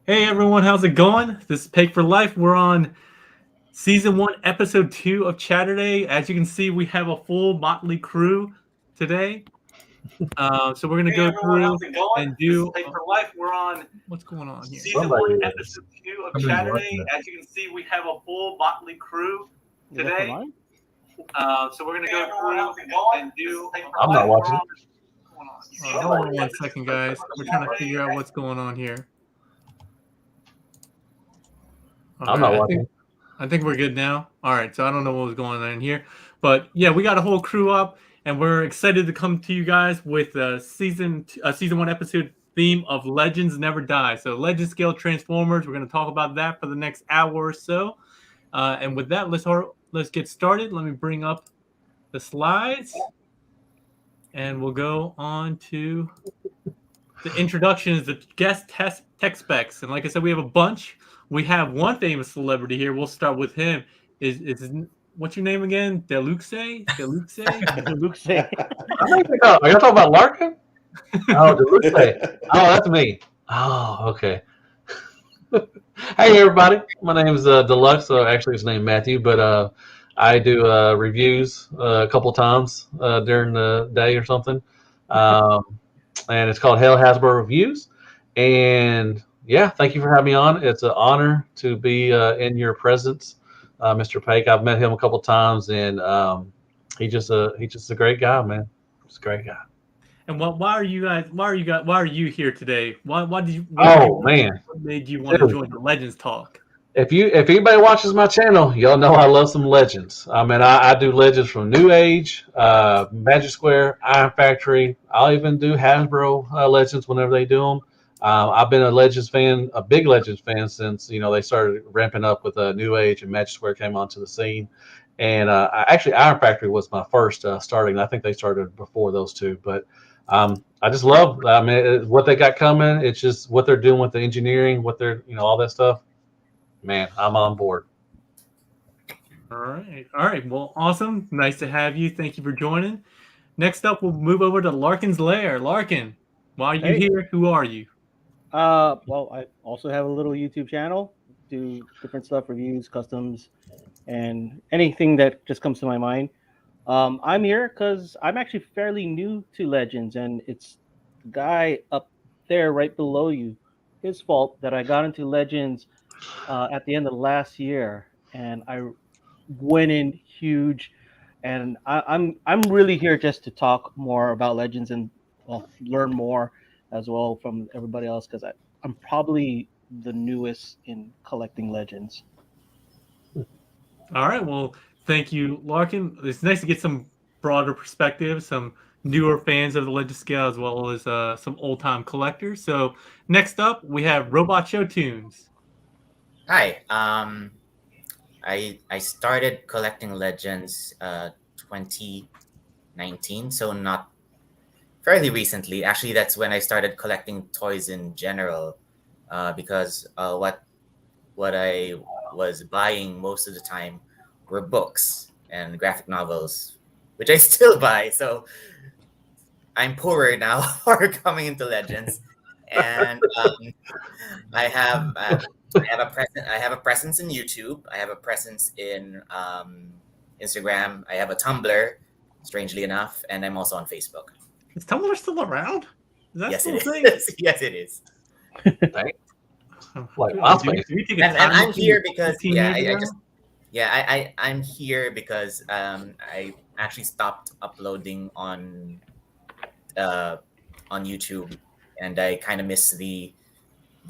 Hey everyone, how's it going? This is Peg for Life. We're on season 1, episode 2 of Chatterday. As you can see, we have a full motley crew today. So we're gonna Hey go everyone, through how's it going? and This is do Pay for Life. We're on what's going on here. season Somebody one, is. episode 2 of Somebody's watching Chatterday. it. As you can see, we have a full motley crew Is that for today. mine? So we're gonna go through and do. I'm not watching. Hold on 1 second, guys. We're trying to figure out what's going on here. I'm not I watching. think I think we're good now. All right, so I don't know what was going on here, but yeah, we got a whole crew up, and we're excited to come to you guys with season 1 episode theme of Legends Never Die. So Legend Scale Transformers. We're going to talk about that for the next hour or so. And with that, let's get started. Let me bring up the slides, and we'll go on to the introductions, the guest tech specs, and like I said, we have a bunch. We have one famous celebrity here. We'll start with him. Is what's your name again? Deluxe? Deluxe? Luke say, I think are you talking about Larkin? Oh, Deluxe. Oh, that's me. Oh, okay. Hey, everybody. My name's Deluxe. Actually, his name Matthew, but I do reviews a couple times during the day or something. Um, and it's called Hell Hasbro Reviews. And yeah, thank you for having me on. It's an honor to be in your presence, Mr. Pake. I've met him a couple times, and he's just a great guy, man. He's a great guy. And why are you guys? Why are you here today? Why did you? Oh man, What made you want to join the Legends talk? if anybody watches my channel, y'all know I love some legends. I mean, I do legends from New Age, Magic Square, Iron Factory. I'll even do Hasbro legends whenever they do them. I've been a Legends fan, a big Legends fan since they started ramping up with New Age and Magic Square came onto the scene. And actually, Iron Factory was my first starting. I think they started before those two, but I just love. I mean, what they got coming. It's just what they're doing with the engineering, what they're all that stuff. Man, I'm on board. All right, all right. Well, awesome. Nice to have you. Thank you for joining. Next up, we'll move over to Larkin's Lair. Larkin, why are you Hey. here? Who are you? well, I also have a little YouTube channel, do different stuff, reviews, customs, and anything that just comes to my mind. I'm here because I'm actually fairly new to Legends, and it's the guy up there right below you, his fault that I got into Legends at the end of last year, and I went in huge. And I'm really here just to talk more about Legends and learn more as well from everybody else because I'm probably the newest in collecting Legends. All right. Well, thank you, Larkin. It's nice to get some broader perspective, some newer fans of the Legend Scale, as well as some old time collectors. So next up, we have Robot Show Tunes. Hi. I started collecting Legends 2019, so not fairly recently. Actually, that's when I started collecting toys in general, because what I was buying most of the time were books and graphic novels, which I still buy. So I'm poorer now for coming into Legends, and I have I have a presence in YouTube. I have a presence in Instagram. I have a Tumblr, strangely enough, and I'm also on Facebook. Is Tumblr still around? Is that Yes, still it a thing? is. Yes, it is. Like, Do MySpace. we take a And time I'm machine here because 15 yeah, years I ago? just I'm here because I actually stopped uploading uh, on YouTube, and I kind of miss the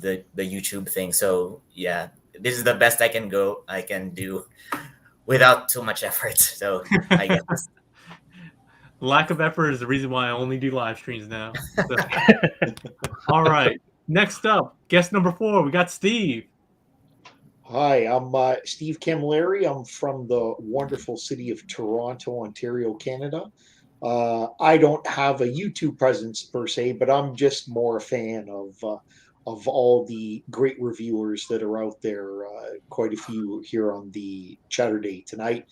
YouTube thing. So yeah, this is the best I can do without too much effort. So I guess. Lack of effort is the reason why I only do live streams now. So, all right. Next up, guest number 4, we got Steve. Hi, I'm Steve Camilleri. I'm from the wonderful city of Toronto, Ontario, Canada. I don't have a YouTube presence per se, but I'm just more a fan of all the great reviewers that are out there. Quite a few here on the Chatterday tonight.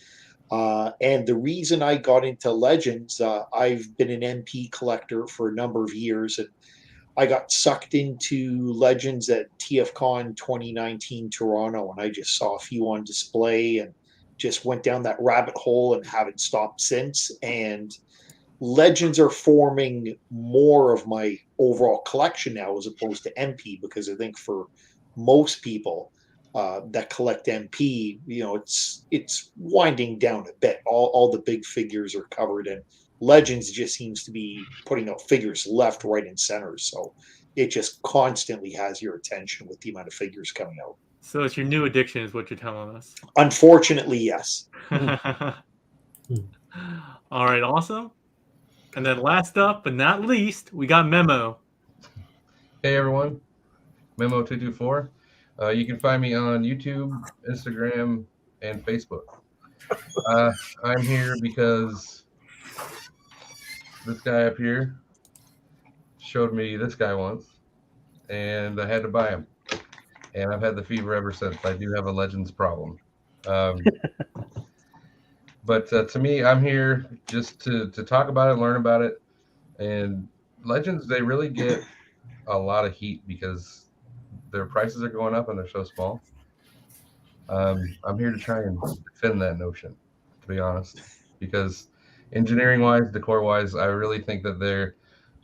And the reason I got into Legends, I've been an MP collector for a number of years, and I got sucked into Legends at TFCon 2019 Toronto, and I just saw a few on display and just went down that rabbit hole and haven't stopped since. And Legends are forming more of my overall collection now as opposed to MP, because I think for most people that collect MP, it's winding down a bit. All the big figures are covered, and Legends just seems to be putting out figures left, right, and center. So it just constantly has your attention with the amount of figures coming out. So it's your new addiction, is what you're telling us. Unfortunately, yes. All right, awesome. And then last up, but not least, we got Memo. Hey everyone, Memo224. You can find me on YouTube, Instagram, and Facebook. I'm here because this guy up here showed me this guy once, and I had to buy him. And I've had the fever ever since. I do have a Legends problem. But to me, I'm here just to talk about it, learn about it. And Legends, they really get a lot of heat because their prices are going up and they're so small. I'm here to try and defend that notion, to be honest, because engineering-wise, decor-wise, I really think that they're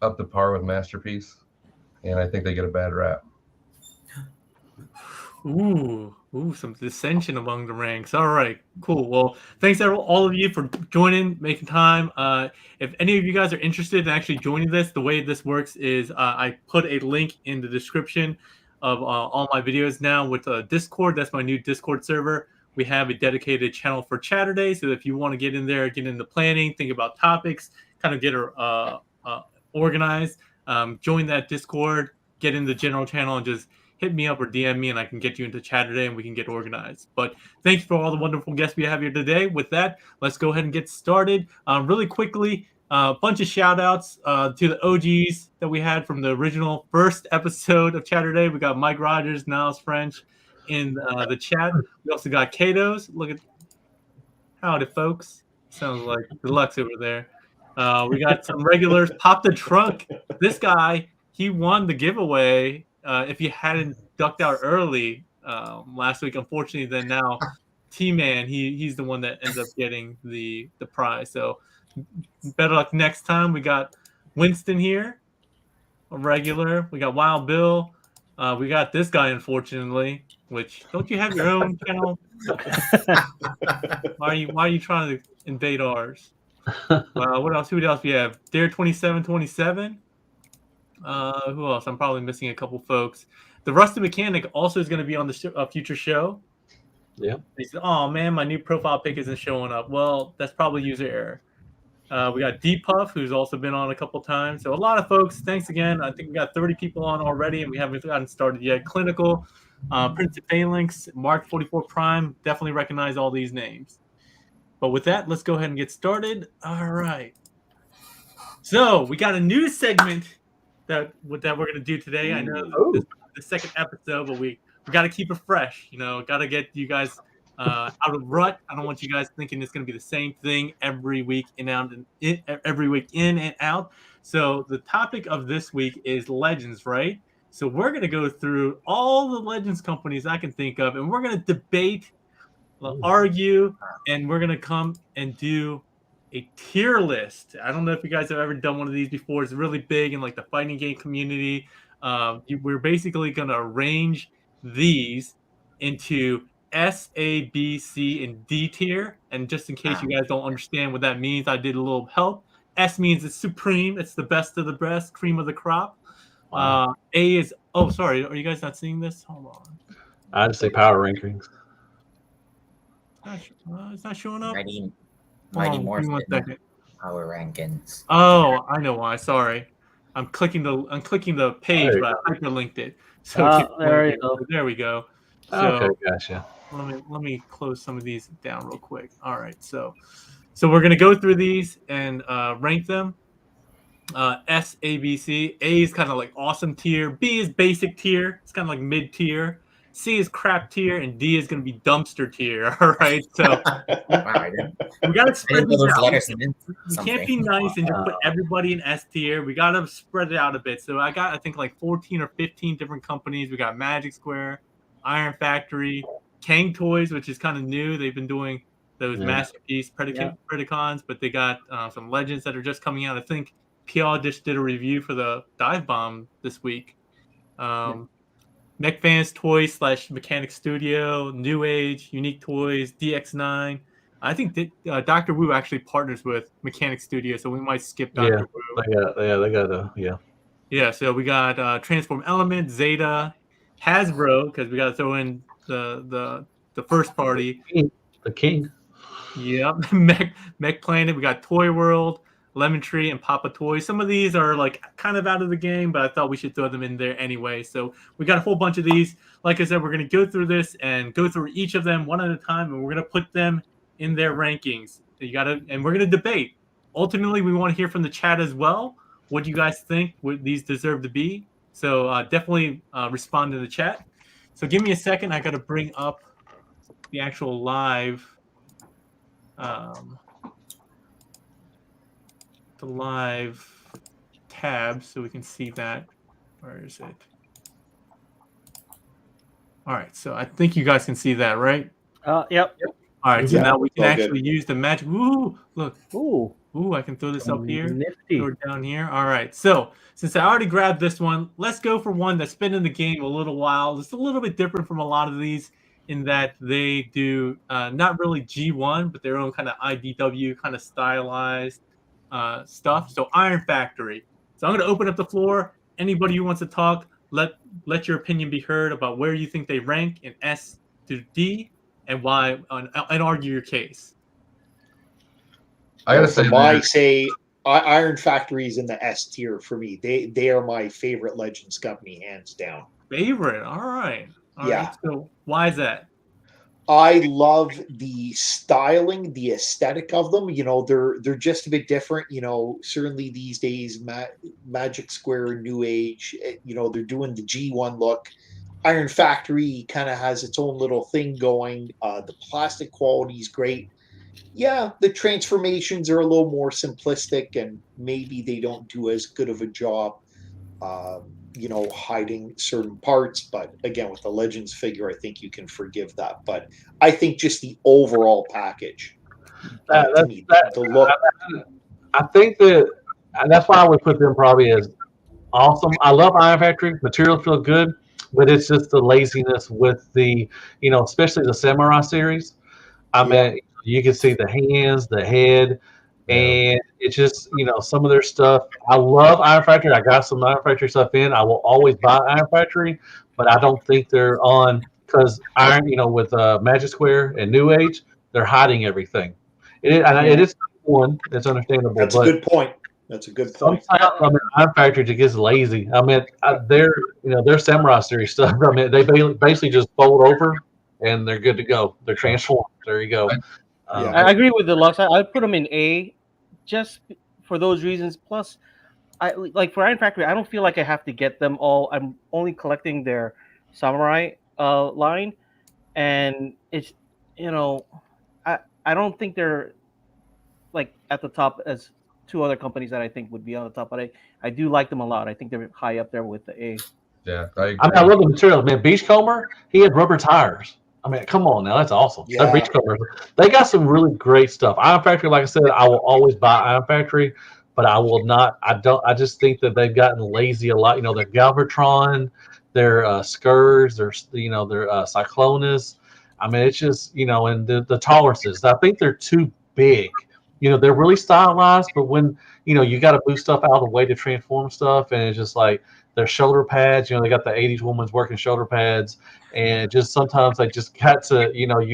up to par with Masterpiece, and I think they get a bad rap. Ooh, some dissension among the ranks. All right, cool. Well, thanks all of you for joining, making time. If any of you guys are interested in actually joining this, the way this works is I put a link in the description of all my videos now with Discord. That's my new Discord server. We have a dedicated channel for Chatterday, so if you want to get in there, get into planning, think about topics, kind of get organized, join that Discord, get in the general channel, and just hit me up or DM me, and I can get you into Chatterday, and we can get organized. But thanks for all the wonderful guests we have here today. With that, let's go ahead and get started. Really quickly, a bunch of shout outs to the OGs that we had from the original first episode of Chatterday. We got Mike Rogers, Niles French in the chat. We also got Kato's. Look at howdy, folks. Sounds like Deluxe over there. We got some regulars. Pop the Trunk. This guy, he won the giveaway. If you hadn't ducked out early last week, unfortunately, then now T-Man, he's the one that ends up getting the prize. So better luck next time. We got Winston here, a regular. We got Wild Bill. We got this guy, unfortunately. Which, don't you have your own channel? Why are you trying to invade ours? What else? Who else we have? Dare 2727. Who else? I'm probably missing a couple folks. The Rusty Mechanic also is going to be on the future show. Yeah. He said, "Oh man, my new profile pic isn't showing up." Well, that's probably user error. We got D-Puff, who's also been on a couple times. So a lot of folks. Thanks again. I think we got 30 people on already, and we haven't gotten started yet. Clinical, Prince of Phalanx, Mark 44 Prime. Definitely recognize all these names. But with that, let's go ahead and get started. All right. So we got a new segment that we're going to do today. I know this is the second episode, but we got to keep it fresh. Got to get you guys out of rut. I don't want you guys thinking it's going to be the same thing every week in and out. So the topic of this week is Legends, right? So we're going to go through all the Legends companies I can think of, and we're going to debate, argue, and we're going to come and do a tier list. I don't know if you guys have ever done one of these before. It's really big in like the fighting game community. We're basically going to arrange these into S, A, B, C, and D tier. And just in case you guys don't understand what that means, I did a little help. S means it's supreme. It's the best of the best, cream of the crop. A is, oh, sorry. Are you guys not seeing this? Hold on. I just say power rankings. It's not showing up. Mighty Morphin second. Power rankings. Oh, I know why. Sorry, I'm clicking the page, but I hyperlinked it. So there you go. There we go. So Okay, gotcha. let me close some of these down real quick. All right, so we're gonna go through these and rank them. S, A, B, C. A is kind of like awesome tier. B is basic tier. It's kind of like mid tier. C is crap tier, and D is going to be dumpster tier. All right, so Wow, I didn't, we got to I spread didn't know these those out. letters meant We can't something. be nice and just put everybody in S tier. We got to spread it out a bit. So I got, I think, like 14 or 15 different companies. We got Magic Square, Iron Factory, Kang Toys, which is kind of new. They've been doing those masterpiece Predacons, but they got some legends that are just coming out. I think PL just did a review for the Dive Bomb this week. Mech Fans Toys / Mechanic Studio, New Age, Unique Toys, DX9. I think that Dr. Wu actually partners with Mechanic Studio, so we might skip Dr. Wu. They got Yeah, so we got Transform Element, Zeta, Hasbro, because we got to throw in the first party. the king. Yep, Mech Planet. We got Toy World, Lemon Tree, and Papa Toys. Some of these are like kind of out of the game, but I thought we should throw them in there anyway. So we got a whole bunch of these. Like I said, we're going to go through this and go through each of them one at a time, and we're going to put them in their rankings. And we're going to debate. Ultimately, we want to hear from the chat as well. What do you guys think would these deserve to be? So definitely respond to the chat. So give me a second. I got to bring up the actual live. The live tab so we can see that. Where is it? All right, so I think you guys can see that, right? Yep. All right, so Yeah, now we can all actually use the magic. Ooh, look. Ooh. Ooh, I can throw this up here. Nifty. Throw it down here. All right, so since I already grabbed this one, let's go for one that's been in the game a little while. It's a little bit different from a lot of these in that they do not really G1, but their own kind of IDW kind of stylized stuff. So Iron Factory. So I'm going to open up the floor. Anybody who wants to talk, let your opinion be heard about where you think they rank in S to D and why, and argue your case. I gotta say, Iron Factory's in the S tier for me. They are my favorite Legends company, hands down. Favorite, all right. All Yeah. right. So why is that? I love the styling, the aesthetic of them. You know, they're just a bit different. You know, certainly these days, Magic Square, New Age. You know, they're doing the G1 look. Iron Factory kind of has its own little thing going. The plastic quality is great. Yeah, the transformations are a little more simplistic, and maybe they don't do as good of a job, you know, hiding certain parts. But again, with the Legends figure, I think you can forgive that. But I think just the overall package, the look. I think that's why I would put them probably as awesome. I love Iron Factory. Materials feel good, but it's just the laziness with the, you know, especially the Samurai series. I mean, you can see the hands, the head, and it's just, you know, some of their stuff. I love Iron Factory. I got some Iron Factory stuff in. I will always buy Iron Factory, but I don't think they're on because Iron, you know, with Magic Square and New Age, they're hiding everything. It is one that's understandable. That's a good point. That's a good point. Sometimes, I mean, Iron Factory just gets lazy. I mean, their Samurai series stuff. I mean, they basically just fold over and they're good to go. They're transformed. There you go. I agree with Deluxe. I'd put them in A, just for those reasons. Plus, I like for Iron Factory. I don't feel like I have to get them all. I'm only collecting their Samurai line, and it's, you know, I don't think they're like at the top as two other companies that I think would be on the top. But I do like them a lot. I think they're high up there with the A. Yeah, I agree. I mean, I love the materials, man. Beachcomber, he had rubber tires. I mean, come on now, that's awesome. Yeah. That Beachcomber, they got some really great stuff. Iron Factory, like I said, I will always buy Iron Factory, but I will not. I just think that they've gotten lazy a lot. You know, their Galvatron, their Skurs, their Cyclonus. I mean, it's just, you know, and the tolerances. I think they're too big. You know, they're really stylized, but when, you know, you got to move stuff out of the way to transform stuff, and it's just like their shoulder pads. You know, they got the '80s woman's working shoulder pads, and just sometimes they just got to, you know,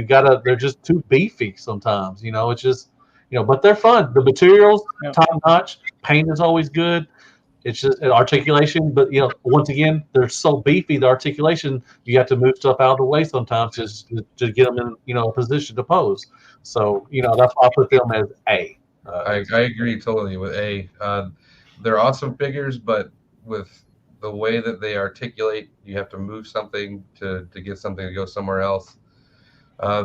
they're just too beefy sometimes. You know, it's just, you know, but they're fun. The materials, top notch. Paint is always good. It's just an articulation, but, you know, once again, they're so beefy. The articulation, you have to move stuff out of the way sometimes just to get them in, you know, a position to pose. So, you know, that's why I put them as A. I agree totally with A. They're awesome figures, but with the way that they articulate, you have to move something to get something to go somewhere else.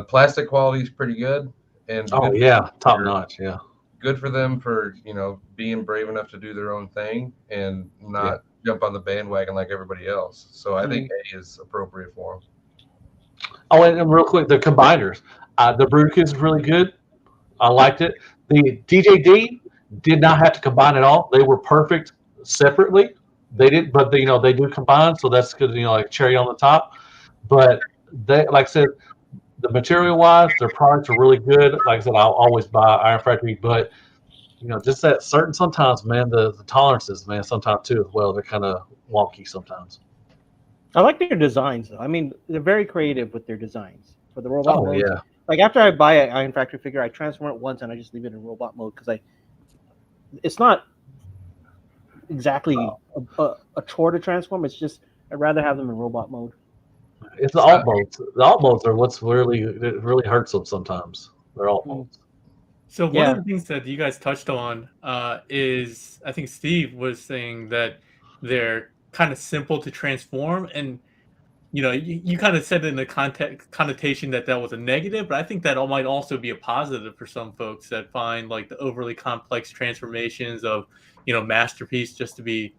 Plastic quality is pretty good, and Oh good yeah, top for- notch. Yeah. good for them for being brave enough to do their own thing and not jump on the bandwagon like everybody else. So I think A is appropriate for them. Oh, and real quick, the combiners. The Brewkis is really good. I liked it. The DJD did not have to combine at all. They were perfect separately. They did, but they do combine, so that's good. Like cherry on the top. But they, like I said, the material wise, their products are really good. Like I said, I'll always buy Iron Factory, but just that certain sometimes, man, the tolerances, man, sometimes too as well. They're kind of wonky sometimes. I like their designs, though. I mean, they're very creative with their designs for the robot mode. Yeah. Like after I buy an Iron Factory figure, I transform it once and I just leave it in robot mode because it's not exactly a chore to transform. It's just I'd rather have them in robot mode. It's the alt modes. The alt modes are what's really hurts them sometimes. They're alt modes. So one of the things that you guys touched on is, I think Steve was saying that they're kind of simple to transform, and you kind of said in the connotation that was a negative, but I think that might also be a positive for some folks that find like the overly complex transformations of Masterpiece just to be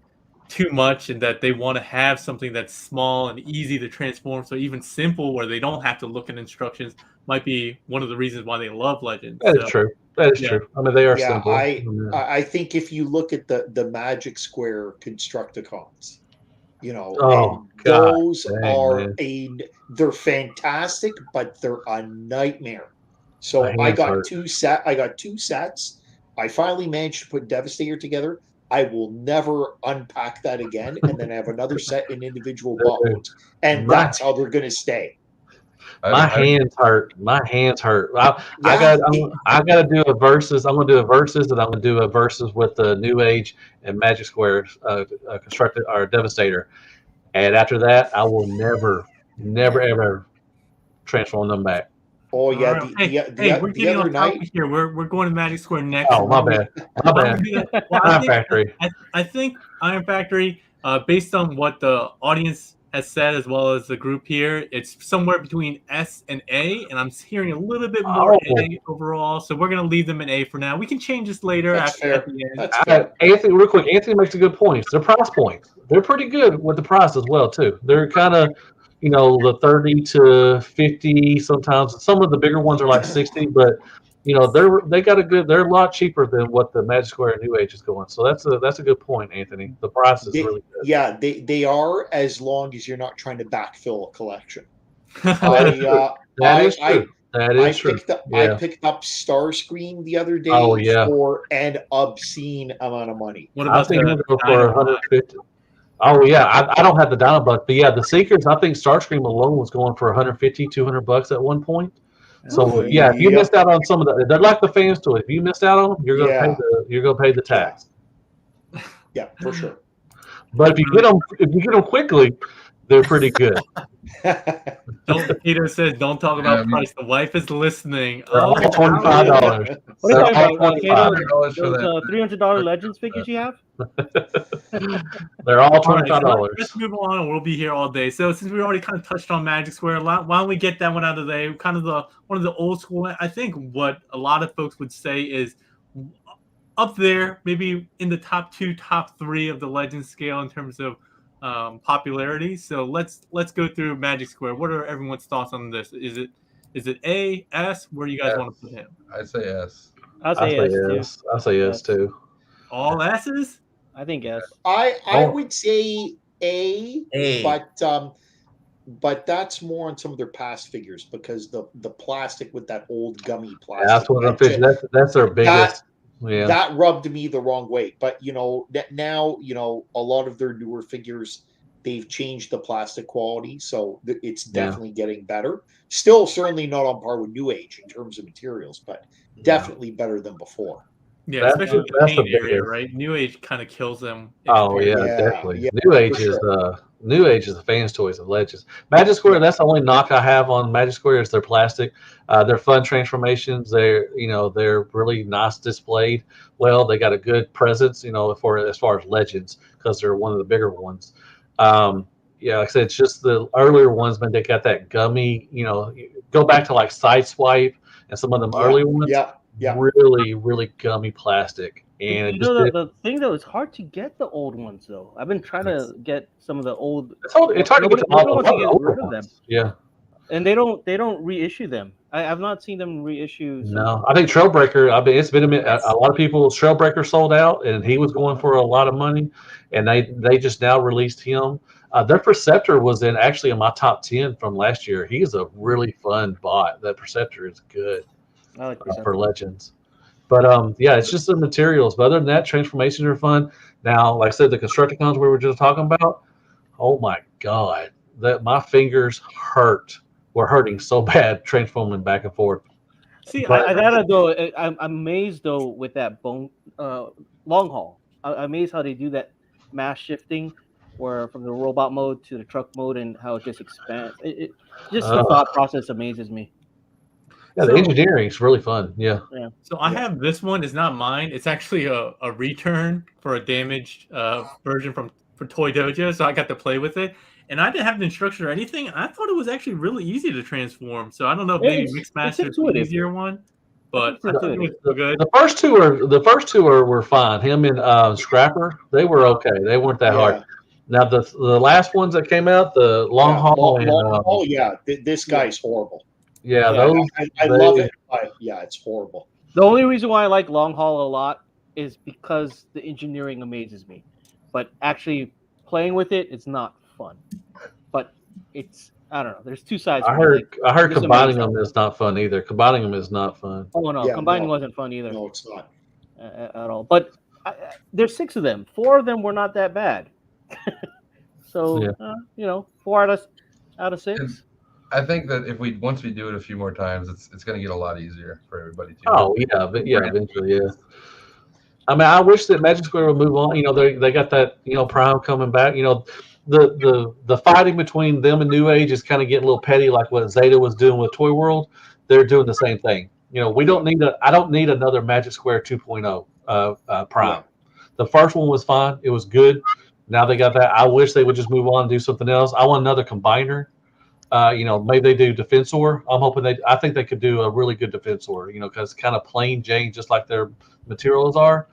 too much, and that they want to have something that's small and easy to transform. So even simple, where they don't have to look at instructions, might be one of the reasons why they love Legends. That is true. That is true. I mean, they are simple. I think if you look at the Magic Square Constructicons, those are they're fantastic, but they're a nightmare. So I got two sets. I finally managed to put Devastator together. I will never unpack that again, and then have another set in individual bottles, and that's how they're going to stay. My hands hurt. My hands hurt. I got to do a versus. I'm going to do a versus, and I'm going to do a versus with the New Age and Magic Square Constructed or Devastator. And after that, I will never, ever transform them back. Oh yeah, we're getting off topic here. We're going to Magic Square next. Oh my bad. Iron Factory. I think Iron Factory, based on what the audience has said as well as the group here, it's somewhere between S and A, and I'm hearing a little bit more A overall. So we're gonna leave them in A for now. We can change this later. At the end. Anthony, real quick. Anthony makes a good point. Their price points. They're pretty good with the price as well too. They're kind of the 30 to 50 sometimes. Some of the bigger ones are like 60, but they're a lot cheaper than what the Magic Square and New Age is going. So that's a good point, Anthony. The price is really good. Yeah, they are, as long as you're not trying to backfill a collection. That is true. I picked up Starscream the other day for an obscene amount of money. What about for 150? Oh yeah, I don't have the Dinobot, but yeah, the Seekers. I think Starscream alone was going for 150, $200 at one point. So if you missed out on some of the, they're like the fans to it. If you missed out on them, you're gonna pay the tax. Yeah, for sure. But if you get them quickly, they're pretty good. Peter says, "Don't talk about price." The wife is listening. $25. What are you talking about? Those $300 Legends figures you have? They're all $25. Let's move on, and we'll be here all day. So since we already kind of touched on Magic Square, why don't we get that one out of the way? Kind of one of the old school. I think what a lot of folks would say is up there, maybe in the top 2, top 3 of the Legend scale in terms of popularity. So let's go through Magic Square. What are everyone's thoughts on this? Is it A, S? Where do you guys want to put him? I'd say S. I'll say S. I'll say S too. All S's? I think S. I would say A. But that's more on some of their past figures, because the plastic with that old gummy plastic. That's what I'm fishing. That's their biggest. That rubbed me the wrong way. But now a lot of their newer figures, they've changed the plastic quality, so it's definitely getting better. Still, certainly not on par with New Age in terms of materials, but definitely better than before. Yeah, especially the paint area, right? New Age kind of kills them. Oh yeah, definitely. Yeah, New Age is the fans' toys of Legends. Magic Square, that's the only knock I have on Magic Square is their plastic. They're fun transformations. They're really nice displayed. Well, they got a good presence, as far as Legends, because they're one of the bigger ones. Yeah, like I said, it's just the earlier ones, man. They got that gummy. Go back to like Sideswipe and some of them earlier ones. Yeah. Really, really gummy plastic, and it You just know the thing though, it's hard to get the old ones though. I've been trying to get some of the old. it's hard to get to Nobody all wants to the get older rid of them, ones. Yeah. and they don't reissue them. I've not seen them reissue. No, I think Trailbreaker. I mean, it's been a minute. A lot of people. Trailbreaker sold out, and he was going for a lot of money, and they just now released him. Their Perceptor was actually in my top 10 from last year. He's a really fun bot. That Perceptor is good I like for Legends. But yeah, it's just the materials. But other than that, transformations are fun. Now, like I said, the Constructicons we were just talking about. Oh my god, that my fingers hurt. Were hurting so bad transforming back and forth. See, I gotta though. I'm amazed though with that bone long haul. I'm amazed how they do that mass shifting, where from the robot mode to the truck mode, and how it just expands. Just the thought process amazes me. Yeah, the engineering is really fun. Yeah. So I have this one. It's not mine. It's actually a return for a damaged version for Toy Dojo. So I got to play with it. And I didn't have the instruction or anything. I thought it was actually really easy to transform. So I don't know if maybe Mixmaster is the easier one, but I thought it was good. The first two were fine. Him and Scrapper, they were okay. They weren't that hard. Now the last ones that came out, the long haul. This guy's horrible. Yeah, those I love it. But yeah, it's horrible. The only reason why I like long haul a lot is because the engineering amazes me, but actually playing with it's not fun. But I don't know. There's two sides. I heard combining them is not fun either. Combining them is not fun. Oh no, combining wasn't fun either. No, it's not at all. But there's 6 of them. 4 of them were not that bad. So 4 out of 6. I think that once we do it a few more times, it's going to get a lot easier for everybody too. Oh yeah, but eventually, yeah. I mean, I wish that Magic Square would move on. They got that Prime coming back. The fighting between them and New Age is kind of getting a little petty, like what Zeta was doing with Toy World. They're doing the same thing. We don't need I don't need another Magic Square 2.0 Prime. Yeah. The first one was fine. It was good. Now they got that. I wish they would just move on and do something else. I want another combiner. Maybe they do Defensor. I'm hoping I think they could do a really good Defensor, because kind of plain Jane, just like their materials are.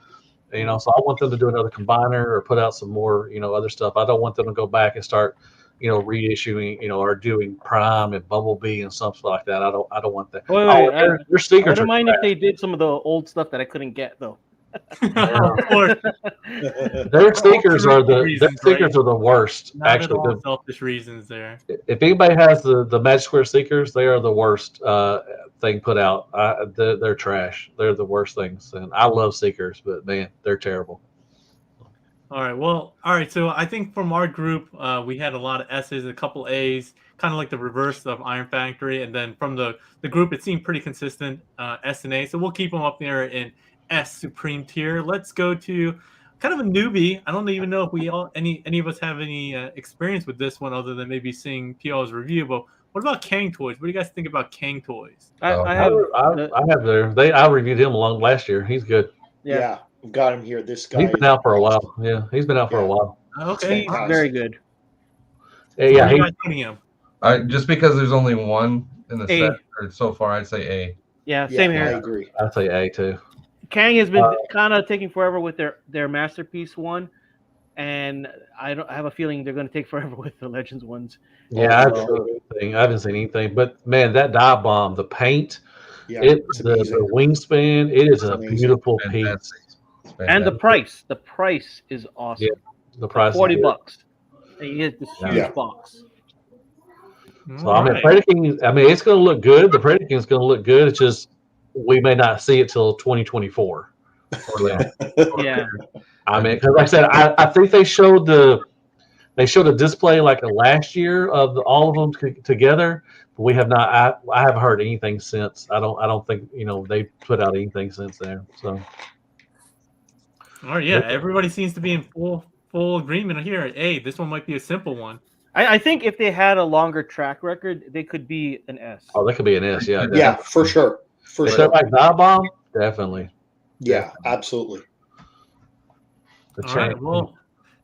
So I want them to do another combiner or put out some more, other stuff. I don't want them to go back and start, reissuing, or doing Prime and Bumblebee and something like that. I don't want that. Wait, their stickers. I wouldn't mind if they did some of the old stuff that I couldn't get though. Their stickers are the worst. Not actually, at all selfish reasons there. If anybody has the Magic Square stickers, they are the worst thing put out. They're trash. They're the worst things. And I love stickers, but man, they're terrible. All right. So I think from our group, we had a lot of S's, a couple A's, kind of like the reverse of Iron Factory. And then from the group, it seemed pretty consistent, S and A. So we'll keep them up there in S Supreme tier. Let's go to kind of a newbie. I don't even know if we any of us have any experience with this one other than maybe seeing PL's review. But what about Kang Toys? What do you guys think about Kang Toys? I have I reviewed him along last year. He's good. Yeah, got him here. This guy. He's been out for a while. Yeah, he's been out for a while. Okay, he's very good. Yeah, him. Just because there's only one in the set or so far, I'd say A. Yeah, same here. I agree. I'd say A too. Kang has been kind of taking forever with their masterpiece one, and I have a feeling they're going to take forever with the Legends ones. Yeah, I haven't seen anything, but man, that dive bomb, the paint, the wingspan, it is a beautiful piece. And the price is awesome. Yeah, the price $40, and you get this huge box. So I mean, Predaking, it's going to look good. The Predaking is going to look good. It's just we may not see it till 2024. Yeah. I mean, because like I said, I think they showed a display like last year of all of them together. But we have not. I haven't heard anything since. I don't think they put out anything since there. So. All right. Yeah. Everybody seems to be in full agreement here. Hey, this one might be a simple one. I think if they had a longer track record, they could be an S. Oh, they could be an S. Yeah. Definitely. Yeah, for sure. For sure. Like Dive Bomb, definitely. Yeah, absolutely. All right. Well,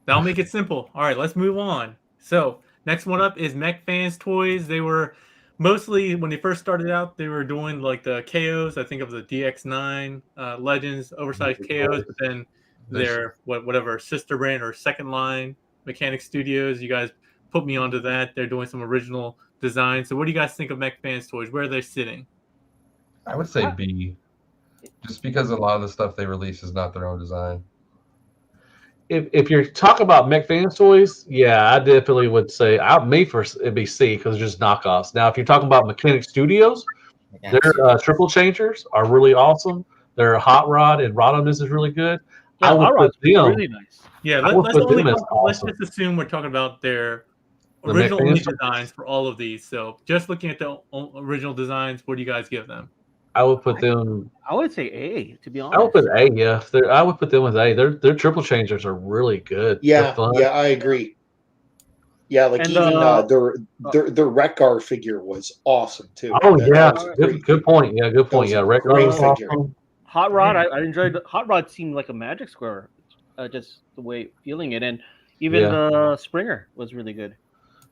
That'll make it simple. All right, let's move on. So next one up is Mech Fans Toys. They were mostly, when they first started out, they were doing like the KOs. I think of the DX9 Legends, oversized KOs, but then their whatever sister brand or second line Mechanic Studios. You guys put me onto that. They're doing some original designs. So what do you guys think of Mech Fans Toys? Where are they sitting? I would say B, just because a lot of the stuff they release is not their own design. If you're talking about Mech Fans Toys, yeah, I definitely would say it'd be C because they're just knockoffs. Now, if you're talking about Mechanic Studios, their triple changers are really awesome. Their hot rod and rod on this is really good. Yeah, I would hot put rod's them. really nice. Yeah, let's just assume we're talking about their The original Mech only Fans designs for all of these. So just looking at the original designs, what do you guys give them? I would put them. I would say A, to be honest. I would put A. Yeah, I would put them with A. Their triple changers are really good. Yeah, They're fun. yeah, I agree. Yeah, like And, even their Rekgar figure was awesome too. Oh yeah, That was great. good point. Yeah, good point. was Yeah, a Red great was figure. awesome. Hot Rod, I enjoyed. Hot Rod seemed like a Magic Square, just the way feeling it, and even the Springer was really good.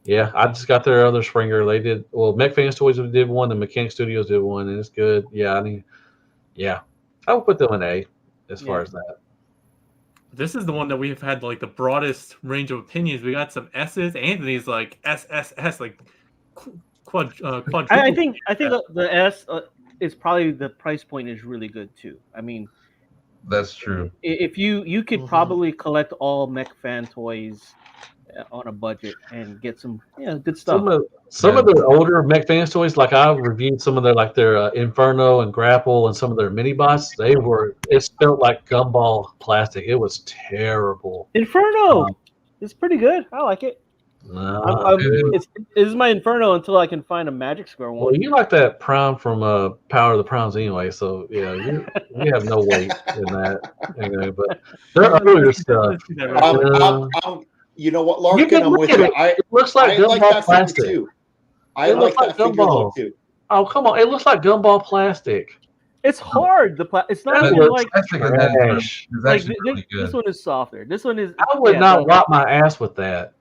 Yeah, I just got their other Springer. They did Mech Fans Toys did one, the Mechanic Studios did one, and it's good. Yeah, I would put them in A as far as that. This is the one that we've had like the broadest range of opinions. We got some S's. Anthony's like SSS, like quadruple. I think the S is probably the price point is really good too. I mean, That's true. if you could probably collect all Mech Fan Toys on a budget and get some good stuff. Some of their older Mech Fans Toys, like I reviewed some of their Inferno and Grapple and some of their mini bots. It felt like gumball plastic. It was terrible. Inferno, it's pretty good. I like it. This is my Inferno until I can find a Magic Square one. Well, you like that Prime from Power of the Primes anyway, so yeah, you have no weight in that. Anyway, but their earlier stuff. You know what, Larkin? I'm with you. It looks like I like gumball that plastic. figure too. I like that figure look too. Oh come on! It looks like gumball plastic. It's hard. It's not That even looks like trash. this one is softer. This one is. I would not wipe my ass with that.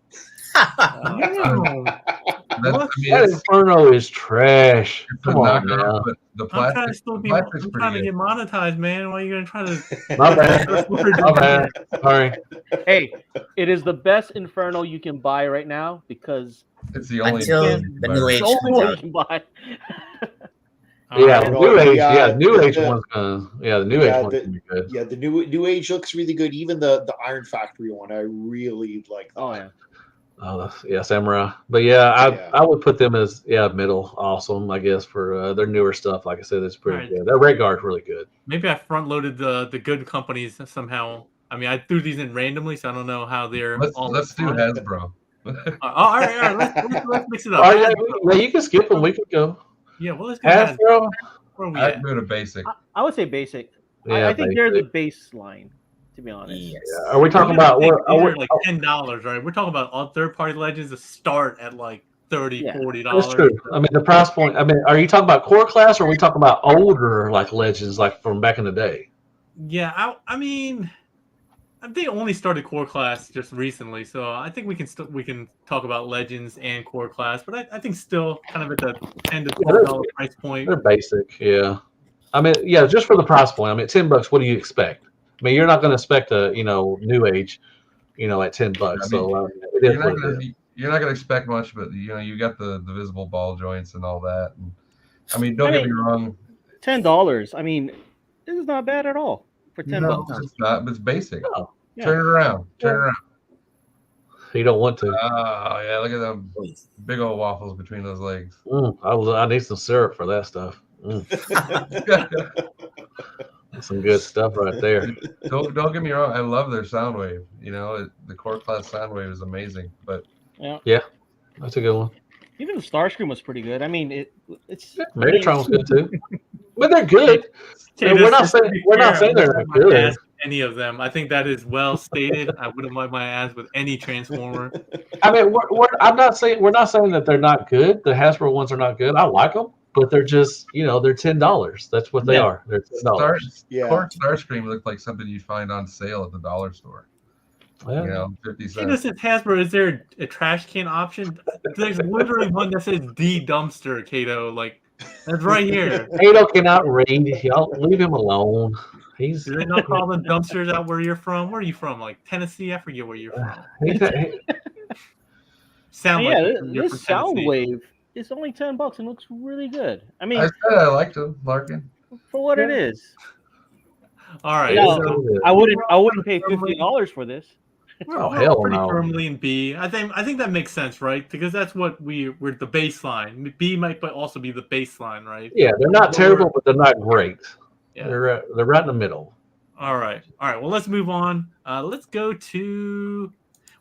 That Inferno is trash. Come on now. I'm trying to get monetized, man. Why are you gonna try to? My bad. My bad. Sorry. Hey, it is the best Inferno you can buy right now because it's the only the new age. the only one you can buy. Yeah, the new age. Yeah, new age one's gonna. Yeah, the new age one's gonna be good. Yeah, the new age looks really good. Even the Iron Factory one, I really like that. Oh yeah. Oh yeah, Samurai. But I would put them as middle. Awesome, I guess for their newer stuff. Like I said, it's pretty good. Their Red Guard's really good. Maybe I front loaded the good companies somehow. I mean, I threw these in randomly, so I don't know how they're. Let's do Hasbro. All right. Let's mix it up. Oh yeah, you can skip them. We could go. Yeah, well, let's go. Hasbro. I'd do it a basic. I would say basic. Yeah, I think they're the baseline. To be honest, Yes. Yeah. Are we talking about like $10, right? We're talking about all third-party legends that start at like $30, $40. That's true. I mean, the price point. I mean, are you talking about core class, or are we talking about older like legends, like from back in the day? Yeah, I mean, they only started core class just recently, so I think we can talk about legends and core class, but I think still kind of at the $10 to $12 price point. They're basic, yeah. I mean, yeah, just for the price point. I mean, $10. What do you expect? I mean, you're not going to expect a new age, at $10. I mean, so it is what it is. You're not going to expect much, but you got the visible ball joints and all that. And, I mean, don't get me wrong. $10. I mean, this is not bad at all for $10. It's not, but it's basic. Oh, yeah. Turn it around. You don't want to. Oh yeah, look at them big old waffles between those legs. I need some syrup for that stuff. Some good stuff right there. Don't get me wrong. I love their Soundwave. The core class Soundwave is amazing. But yeah, that's a good one. Even the Starscream was pretty good. I mean, it's Megatron was good too, but they're good. We're not saying they're not good. Any of them, I think that is well stated. I wouldn't wipe my ass with any Transformer. I mean, we're not saying that they're not good. The Hasbro ones are not good. I like them. But they're just, they're $10. That's what they are. They're $10. Core Starscream looked like something you'd find on sale at the dollar store. Yeah. You know, 50 You know, cents. since Hasbro, is there a trash can option? There's literally one that says D dumpster, Kato. Like, that's right here. Kato cannot read. Y'all leave him alone. He's Do they not call them dumpsters out where you're from? Where are you from? Like Tennessee? I forget where you're from. Sound yeah, like you're this from sound Tennessee. wave is only $10 and looks really good. I I mean, said I liked him, Larkin. for what it Yeah. is. All right, Yeah, so I wouldn't pay $50 for this. Oh, we're hell pretty no. firmly in B. I think that makes sense, right? Because that's what we're the baseline. B might also be the baseline, right? Yeah, they're not terrible, but they're not great. Yeah. They're right in the middle. All right. Well, let's move on. Let's go to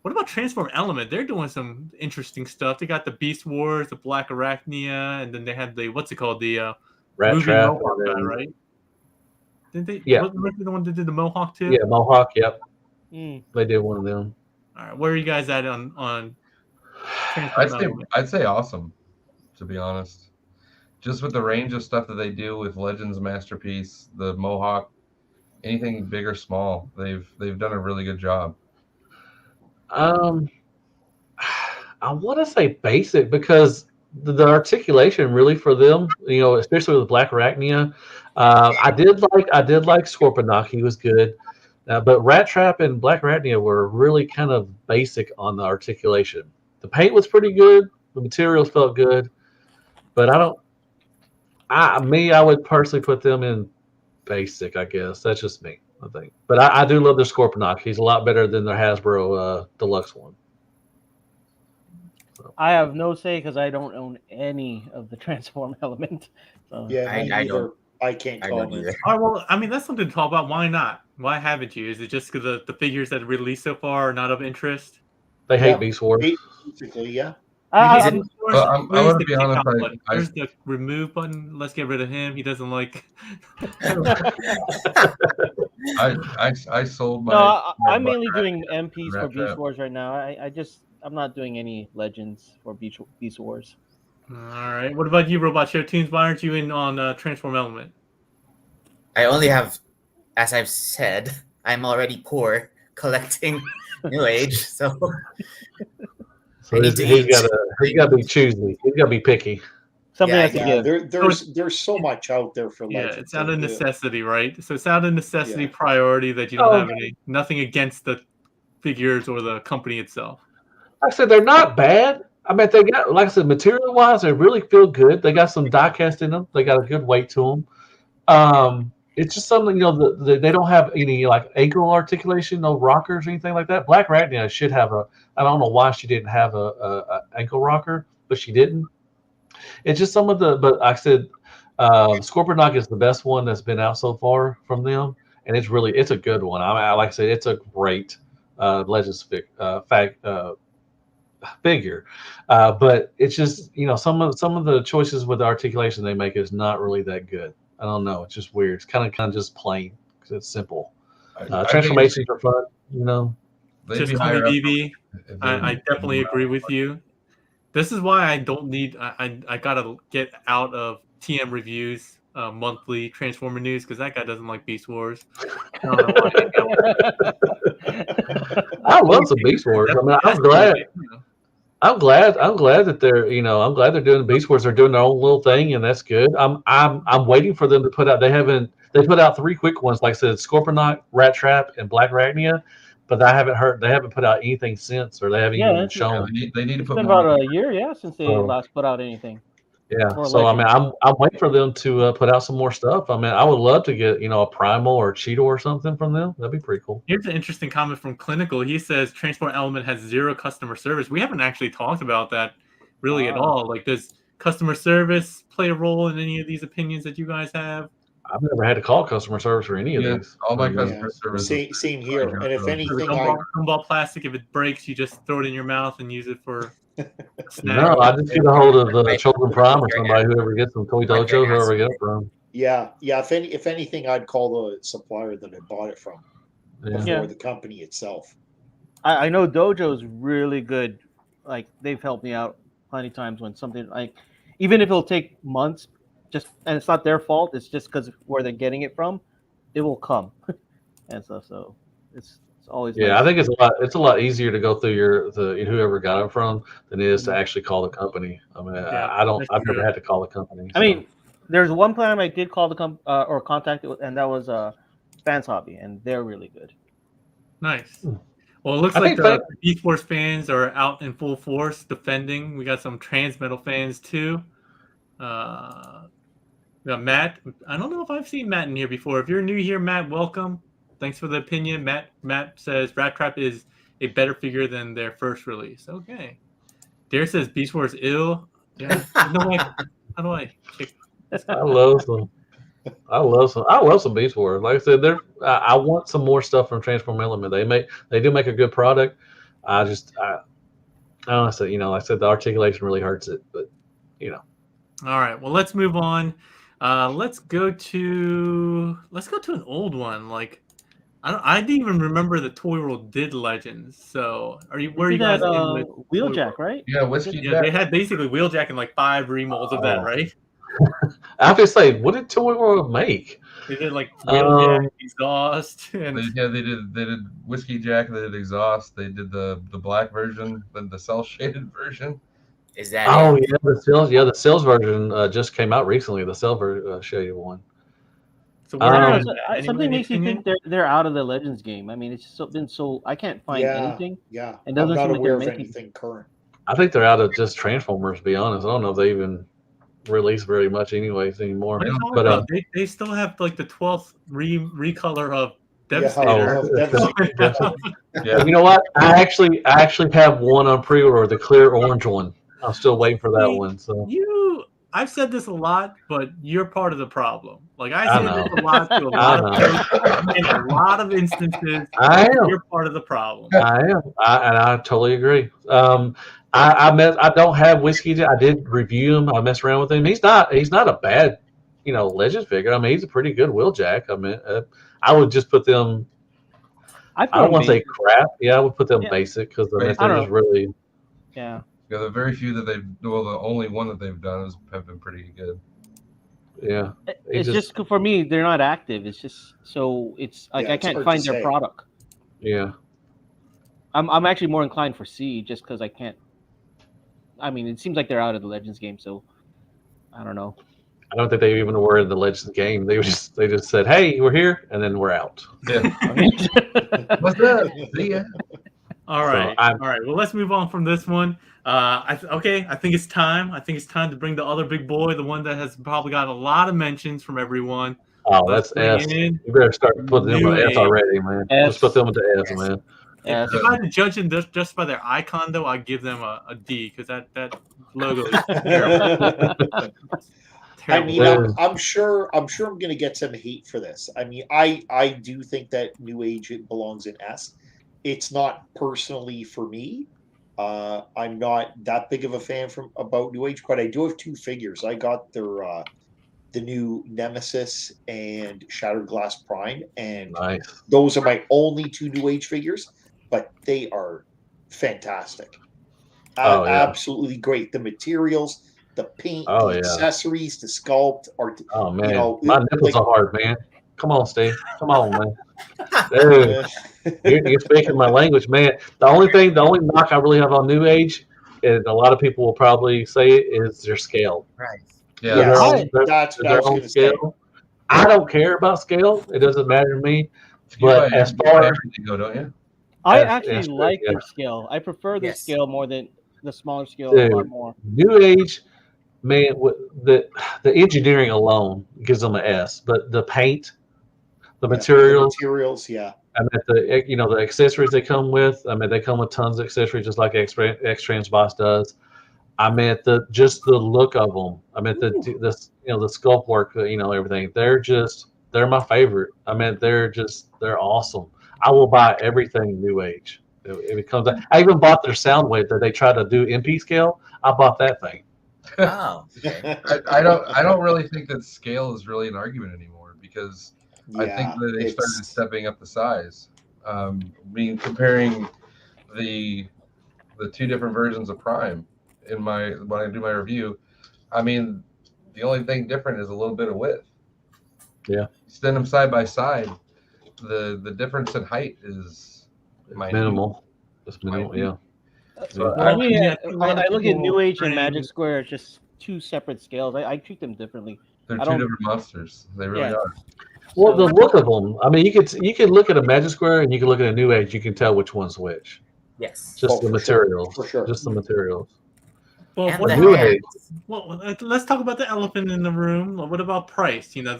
what about Transform Element? They're doing some interesting stuff. They got the Beast Wars, the Black Arachnia, and then they had the what's it called, the Rat moving Trap. Mohawk guy, and then- right? Didn't they? Yeah. Wasn't Ricky the one that did the Mohawk too? Yeah, Mohawk. Yep, Mm. they did one of them. All right. Where are you guys at on Transform Element? I'd say awesome, to be honest. Just with the range of stuff that they do with Legends Masterpiece, the Mohawk, anything big or small, they've done a really good job. I want to say basic because the articulation really for them, you know, especially with Black Arachnia. I did like Scorponok. He was good. But Rat Trap and Black Arachnia were really kind of basic on the articulation. The paint was pretty good. The materials felt good. But I would personally put them in basic, I guess. That's just me, I think. But I do love their Scorponok. He's a lot better than their Hasbro Deluxe one. I have no say because I don't own any of the Transform Element. So. Yeah, I me either. don't- I can't I don't comment. either. All right, well, I mean, that's something to talk about. Why not? Why haven't you? Is it just because the figures that are released so far are not of interest? They hate Yeah. Beast Wars. Basically, yeah. I- Is I'm- it- Well, I'm where's gonna the be kick honest, out I- button? Where's the remove button? Let's get rid of him. He doesn't like. I sold my. No, my I'm mainly Black doing MPs for Rat Beast Trap. Wars right now. I'm not doing any Legends for Beast Wars. All right. What about you, Robot Show Tunes? Why aren't you in on Transform Element? I only have, as I've said, I'm already poor collecting New Age, so So I need he's to eat. got to be choosy. He's got to be picky. Something Yeah, has to Yeah, give. there's so much out there for Yeah, Legends. it's out of Yeah. necessity, right? So it's out of necessity Yeah. priority that you don't Oh. have nothing against the figures or the company itself. Like I said, they're not bad. I mean, they got, like I said, material wise, they really feel good. They got some die cast in them. They got a good weight to them. It's just something, you know, they don't have any like ankle articulation, no rockers or anything like that. Black Arachnia should have I don't know why she didn't have a ankle rocker, but she didn't. It's just some of but I said, Scorponok is the best one that's been out so far from them, and it's a good one. Like I said, it's a great Legends figure, but it's just, you know, some of the choices with the articulation they make is not really that good. I don't know. It's just weird. It's kind of just plain because it's simple. I think Transformations are fun, you know. they'd Just be call me higher up BB. if they I were- definitely agree with you. This is why I don't need. I gotta get out of TM reviews monthly Transformer news because that guy doesn't like Beast Wars. I don't know why. I love some Beast Wars. I mean, I'm glad that they're, you know, I'm glad they're doing the Beast Wars. They're doing their own little thing, and that's good. I'm waiting for them to put out. They put out 3 quick ones, like I said, Scorponok, Rat Trap, and Black Arachnia. But I haven't heard. They haven't put out anything since, or they haven't Yeah, even that's- shown. they need to It's put been more. about a year, since they Oh. last put out anything. Yeah. For So I mean, Legends. I'm waiting for them to put out some more stuff. I mean, I would love to get, you know, a Primal or a Cheetor or something from them. That'd be pretty cool. Here's an interesting comment from Clinical. He says Transport Element has 0 customer service. We haven't actually talked about that really at all. Like, does customer service play a role in any of these opinions that you guys have? I've never had to call customer service for any of Yeah, these. all my I mean, customer service. Same here. And if So the anything, gumball plastic, if it breaks, you just throw it in your mouth and use it for snack. No, I just get a hold of Children Prime or somebody, whoever gets them, Toy Dojo, whoever I get it from. yeah. If anything, I'd call the supplier that I bought it from Yeah. before Yeah. the company itself. I know Dojo's really good. Like, they've helped me out plenty of times when something, like, even if it'll take months, and it's not their fault, it's just because where they're getting it from, it will come and stuff. So always Yeah, nice. I think it's a lot easier to go through whoever got it from than it is to actually call the company. I mean, Yeah, I've that's never true. had to call the company. I mean, there's one plan I did call the or contact it, and that was Fans Hobby, and they're really good. Nice. Well, it looks I like think the Beast Force fans are out in full force defending. We got some trans metal fans too. We got Matt. I don't know if I've seen Matt in here before. If you're new here, Matt, welcome. Thanks for the opinion. Matt says Rat Trap is a better figure than their first release. Okay. Dare says Beast Wars ill. Yeah. You know what? How do I kick this guy? I love some Beast Wars. Like I said, I want some more stuff from Transform Element. They do make a good product. I honestly, like I said, the articulation really hurts it, but All right. Well, let's move on. Let's go to an old one. Like I didn't even remember the Toy World did Legends. So where are you guys in with Wheeljack, right? Yeah, Whiskey Yeah, Jack. they had basically Wheeljack and like 5 remolds of that, right? I have to say, what did Toy World make? They did like Wheeljack, Exhaust, and They did Whiskey Jack. They did Exhaust. They did the black version, then the cell shaded version. Is that Oh it? yeah, the sales version just came out recently. The silver shaded one. so where I are don't you know, at? Any something makes me opinion? think they're out of the Legends game. I mean, it's been so I can't find anything. Yeah, It I'm doesn't not seem like aware they're of making. anything current. I think they're out of just Transformers. To be honest, I don't know if they even release very much anyways anymore. What are you talking But about? They still have like the 12th recolor of Yeah, Devastator. of Devastator. Yeah, you know what? I actually have one on pre-order, the clear orange one. I'm still waiting for that See, one. So I've said this a lot, but you're part of the problem. Like I I say know. this a lot to a I lot of know. folks in a lot of instances. I am. You're part of the problem. I am. And I totally agree. I don't have Whiskey Jack. I did review him. I messed around with him. He's not a bad, Legends figure. I mean, he's a pretty good Wheeljack. I mean, I would just put them. I I don't want to say crap. Yeah, I would put them Yeah. basic because they're Basic. just really. Yeah. yeah. The very few that the only one that they've done have been pretty good. Yeah. It's just for me, they're not active. It's just so it's like Yeah, I it's can't hard find to their say. product. Yeah. I'm actually more inclined for C just because I can't. I mean, it seems like they're out of the Legends game, so I don't know. I don't think they even were in the Legends game. They just said, "Hey, we're here," and then we're out. Yeah. What's up? See ya. All right. All right. Well, let's move on from this one. I think it's time. I think it's time to bring the other big boy, the one that has probably got a lot of mentions from everyone. Oh, that's S. You better start putting them with S already, man. Just put them with the S, man. If I had to judge them just by their icon, though, I'd give them a D because that logo is terrible. I mean, I'm sure I'm going to get some hate for this. I mean, I do think that New Age belongs in S. It's not personally for me. I'm not that big of a fan about New Age, but I do have 2 figures. I got their the new Nemesis and Shattered Glass Prime, and those are my only 2 New Age figures, but they are fantastic. Absolutely great. The materials, the paint, the accessories, the sculpt are. Oh man, my nipples are hard, man. Come on, Steve. Come on, man. Dude, you're speaking my language, man. The only knock I really have on New Age, and a lot of people will probably say it, is their scale. Right. Yeah, that's what I was going to say. I don't care about scale. It doesn't matter to me. But as far as don't you? I actually like their scale. I prefer the scale more than the smaller scale. Dude, a lot more. New Age, man, the engineering alone gives them an S, but the paint, the materials, yeah. I mean, the accessories they come with. I mean, they come with tons of accessories, just like X-Trans Boss does. I meant the look of them. I meant the sculpt work, everything. They're my favorite. I mean, they're awesome. I will buy everything New Age. If it comes out. I even bought their Soundwave that they try to do MP scale. I bought that thing. Oh, okay. I don't really think that scale is really an argument anymore because I think that they started stepping up the size. I mean, comparing the 2 different versions of Prime when I do my review, I mean, the only thing different is a little bit of width. Yeah. Stand them side by side, the difference in height is Might Minimal. It's minimal. Might be. Yeah. So Well, To me, yeah, I think a lot I of look at people New Age and trying- Magic Square as just two separate scales. I treat them differently. they're I two don't- different monsters. They really Yeah. are. Well, So- the look of them. I mean, you could look at a Magic Square and you can look at a New Age. You can tell which one's which. Yes. Just Oh, the for sure, materials. for sure. Just the materials. Well, And what the New about, Age. well, let's talk about the elephant in the room. What about price? You know,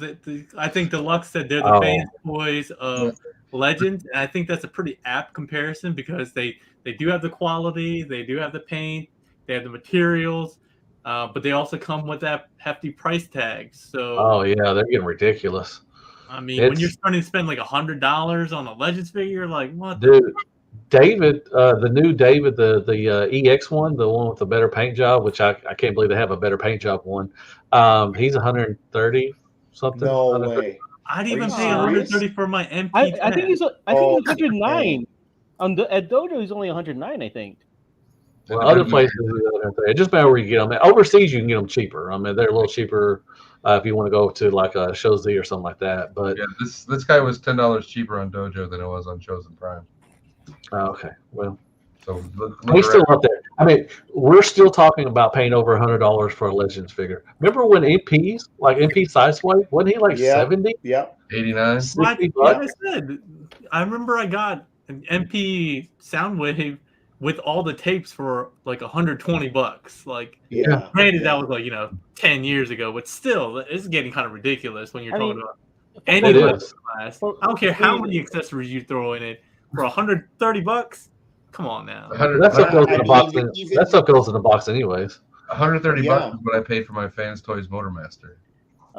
I think Deluxe said they're the Oh. fan toys of Legends, and I think that's a pretty apt comparison because they do have the quality, they do have the paint, they have the materials, but they also come with that hefty price tag. So, Oh yeah, they're getting ridiculous. I mean, when It's- you're starting to spend like $100 on a Legends figure, like what? Dude, David, the new David, the EX one, the one with the better paint job, which I can't believe they have a better paint job one. He's 130 something. No 130. way. I'd Are even you pay serious? 130 for my MP. I think he's Oh, 109. At Dojo, he's only 109, I think. Well, other places, it just matter where you get them. Overseas, you can get them cheaper. I mean, they're a little cheaper if you want to go to like a Show Z or something like that. But Yeah, this guy was $10 cheaper on Dojo than it was on Chosen Prime. okay, well, So look he's still around. up there. I mean, we're still talking about paying over $100 for a Legends figure. Remember when MPs, like MP Sideswipe, wasn't he like Yeah. 70? Yeah. 89. 60 Like bucks? I said, I remember I got an MP Soundwave with all the tapes for like $120. Like, Yeah. granted, yeah. that was like 10 years ago, but still, it's getting kind of ridiculous when you're I talking mean, about It any is. Legends class. I don't care how I mean- many accessories you throw in it for $130. Come on now. 100, That stuff goes in I the box. mean, even- That stuff goes in the box anyways. 130 Yeah. bucks is what I paid for my Fans Toys Motormaster.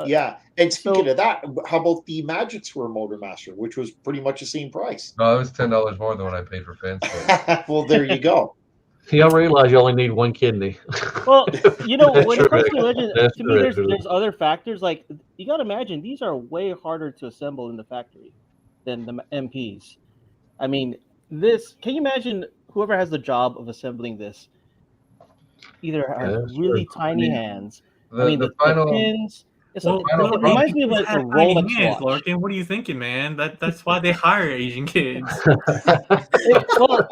Yeah. And speaking So- of that, how about the Magic Square Motormaster, which was pretty much the same price? No, it was $10 more than what I paid for Fans Toys. Well, there you go. Y'all realize you only need one kidney. Well, you know, That's when it comes true. to Legends, That's to me, there's true. other factors. Like, you got to imagine, these are way harder to assemble in the factory than the MPs. I mean, can you imagine whoever has the job of assembling this either has That's really true. tiny I mean, hands. The The final pins. It final reminds me of like a Have tiny Rolex hands, watch. Larkin. What are you thinking, man? That's why they hire Asian kids. Well,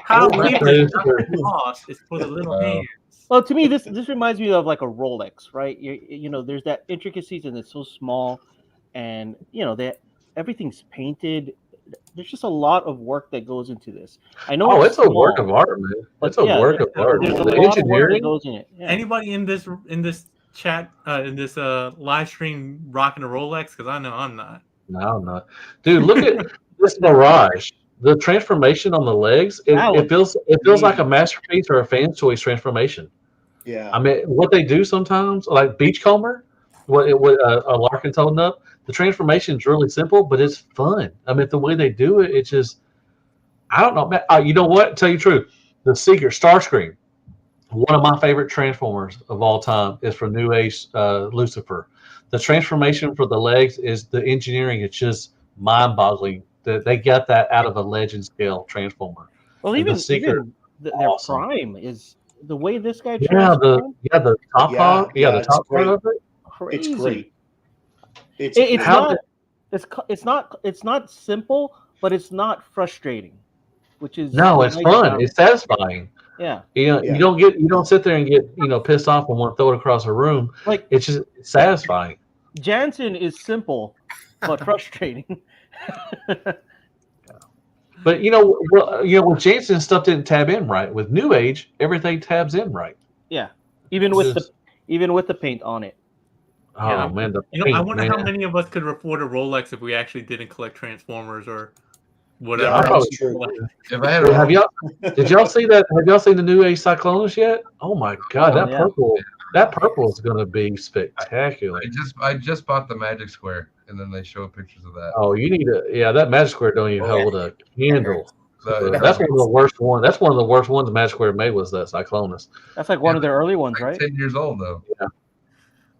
How That people is true. cost is for the little hands. well, to me, this reminds me of like a Rolex, right? You know, there's that intricacies and it's so small, and you know that everything's painted. There's just a lot of work that goes into this. I know Oh, it's a small, work of art, man. but It's a yeah, work of art. There's a The lot of work that engineering. goes in it. Yeah. Anybody in this chat in this live stream rocking a Rolex? Because I know I'm not. No, I'm not. Dude, look at this Mirage. The transformation on the legs, That it feels like a amazing. masterpiece or a fan's choice transformation. Yeah. I mean, what they do sometimes, like Beachcomber, what Larkin told up, the transformation is really simple, but it's fun. I mean, the way they do it, it's just, I don't know. Man, you know what? Tell you the truth, the Seeker Starscream, one of my favorite Transformers of all time is from New Age Lucifer. The transformation for the legs is the engineering. It's just mind-boggling that they got that out of a Legend scale Transformer. Well, And the even Seeker, their awesome. prime is the way this guy Yeah, transformed. the top Yeah, part, yeah, the it's top part great. of it. Crazy. It's great. It's It's great. How not it's not simple, but it's not frustrating, which is No, it's nice fun. about it. It's satisfying. Yeah, You know, Yeah. you don't sit there and get pissed off and want to throw it across a room. like It's just satisfying. Jansen is simple but frustrating. But with Jansen, stuff didn't tab in right. With New Age, everything tabs in right. Yeah, even with Just- the paint on it. Oh Yeah. man, the You know, paint, I wonder how man. many of us could afford a Rolex if we actually didn't collect Transformers or Yeah, whatever. I that's probably- true. if I had Well, a did y'all see that? Have y'all seen the New Age Cyclonus yet? Oh my God, Oh, that yeah. purple is going to be spectacular. I just bought the Magic Square, and then they show pictures of that. Oh, you need to, that Magic Square don't even Oh, yeah. hold a candle. So, That's one of the worst ones. That's one of the worst ones the Magic Square made was that Cyclonus. That's like one of their early ones, like right? 10 years old though.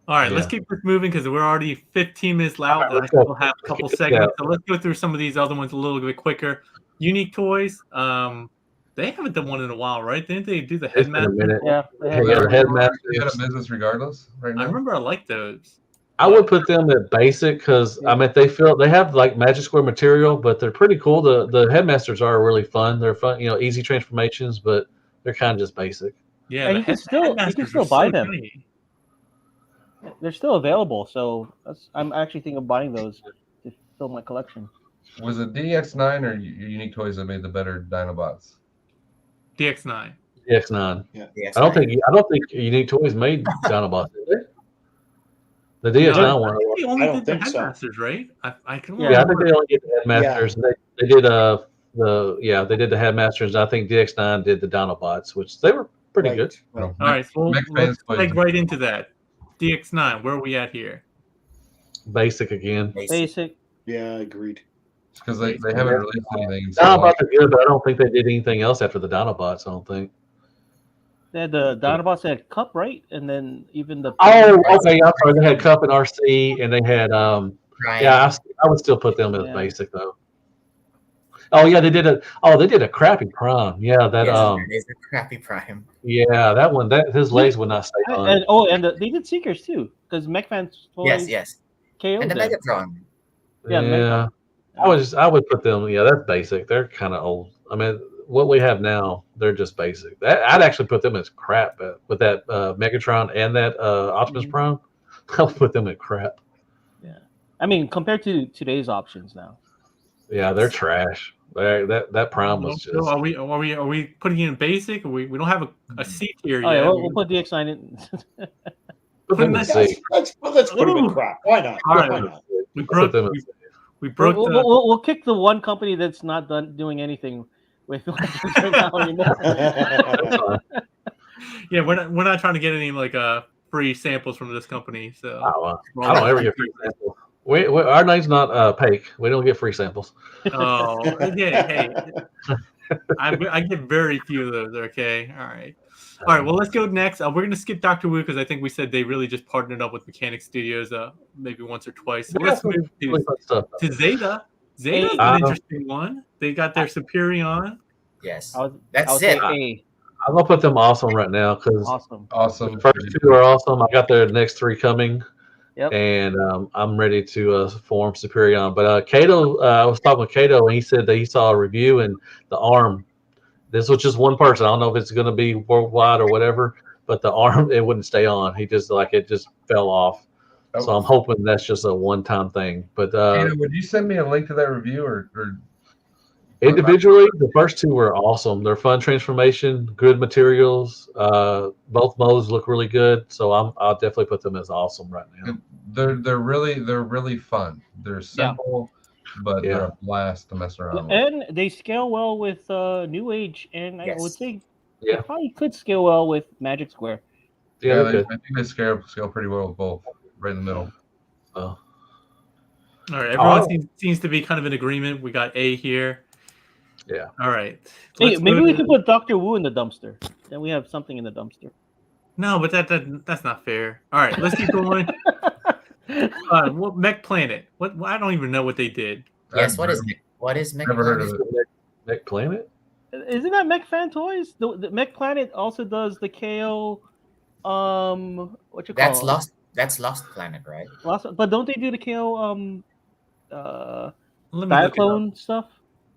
All right, let's Yeah. keep this moving because we're already 15 minutes out. All right, and I let's go. still have a couple Let's get segments. So let's go through some of these other ones a little bit quicker. Unique Toys. They haven't done one in a while, right? Didn't they do the It's been a Headmaster? minute. Yeah, they Yeah, have the They got a Headmaster. business regardless right I now. remember I liked those. I would put them at basic because I mean they have like Magic Square material, but they're pretty cool. The headmasters are really fun. They're fun, easy transformations, but they're kind of just basic. Yeah, And the you can still headmasters are buy so them. tiny. They're still available, so I'm actually thinking of buying those to fill my collection. Was it DX9 or Unique Toys that made the better Dinobots? DX9. DX9. Yeah. Yes, I don't think Unique Toys made Dinobots, did they? The DX9 No, I one. think they only I don't did the think so. headmasters, right? I can Yeah, I remember. think they only did the headmasters. And they did they did the headmasters. I think DX9 did the Dinobots, which they were pretty Right, good. right. All right, so Mech let's fans leg play- right into that. DX9, where are we at here? Basic again. Basic. Yeah, agreed. Because they haven't released anything in so long. Dinobots are good, but I don't think they did anything else after the Dinobots. I don't think. They had the Dinobots that had Cup, right? And then even the Oh, okay. I'm sorry. They had Cup and RC, and they had Prime. yeah. I would still put them as Yeah. basic though. Oh yeah, they did a crappy Prime. Yeah, that Yes, there's a crappy Prime. yeah, that one his legs would not stay on. And they did Seekers too, because MechFans toys Yes. KO'd And the them. Megatron. Yeah, Yeah, I would put them. Yeah, that's basic. They're kind of old. I mean, what we have now, they're just basic. I'd actually put them as crap with that Megatron and that Optimus Mhm. Prime. I would put them at crap. Yeah, I mean compared to today's options now. Yeah, they're trash. That Prime was just. So are we putting it in basic? We don't have a C tier Oh yet. yeah, we'll put DX9 in. Put them in Let's- C. Let's put them in Ooh. crap. Why not? All right. Why not? We Put broke them in we broke the we'll kick the one company that's not doing anything with Legends right now anymore. That's fine. yeah. We're not trying to get any like free samples from this company. So I don't ever get free samples. Our name's not Pake. We don't get free samples. Oh yeah. Hey, I get very few of those. Okay. All right. Well, let's go next. We're gonna skip Dr. Wu because I think we said they really just partnered up with Mechanic Studios, maybe once or twice. So let's move Really fun stuff. to Zeta. Zeta's Hey. an interesting one. They got their Superion. Yes. I would That's say it. A. I'm gonna put them awesome right now because Awesome. Awesome. the first two are awesome. I got their next three coming. Yep. And I'm ready to form Superion. But Cato, I was talking with Cato, and he said that he saw a review and the arm. This was just one person. I don't know if it's going to be worldwide or whatever, but the arm it wouldn't stay on. He just it just fell off. So I'm hoping that's just a one-time thing. But Taylor, would you send me a link to that review or individually, the first two were awesome. They're fun transformation, good materials. Both modes look really good, so I'll definitely put them as awesome right now. they're really fun. They're simple, but they're a blast to mess around with. And they scale well with New Age, and I would say Yeah. they probably could scale well with Magic Square. Yeah, I think they scale pretty well with both, right in the middle. Oh. All right, everyone seems to be kind of in agreement. We got A here. Yeah. All right. Hey, Let's maybe go we to- could put Dr. Wu in the dumpster. Then we have something in the dumpster. No, but that's not fair. All right, let's keep going. Mech Planet. What? I don't even know what they did. Yes. What is Mech? Never heard of it. Mech Planet? Isn't that Mech Fan Toys? The Mech Planet also does the KO. What you call That's it? Lost. That's Lost Planet, right? But don't they do the KO Let me look it up. Cyclone stuff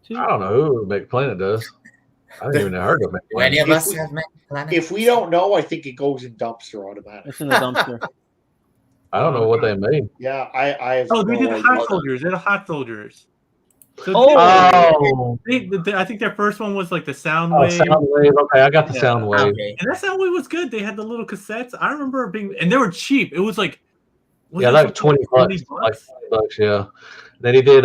too? I don't know who Mech Planet does. I didn't even heard of Mech Do any Planet. of us have Mech Planet? If we don't know, I think it goes in dumpster automatically. It's in the dumpster. I don't know what they made. Yeah, I have. Oh, they no did idea. Hot Soldiers. They're the Hot Soldiers. So Oh, I think their first one was like the Sound oh, Wave. Soundwave. Okay, I got the Yeah. Soundwave. Okay. And that Soundwave was good. They had the little cassettes. I remember and they were cheap. It was like Yeah, like 20 bucks. Like $20, yeah. Then they did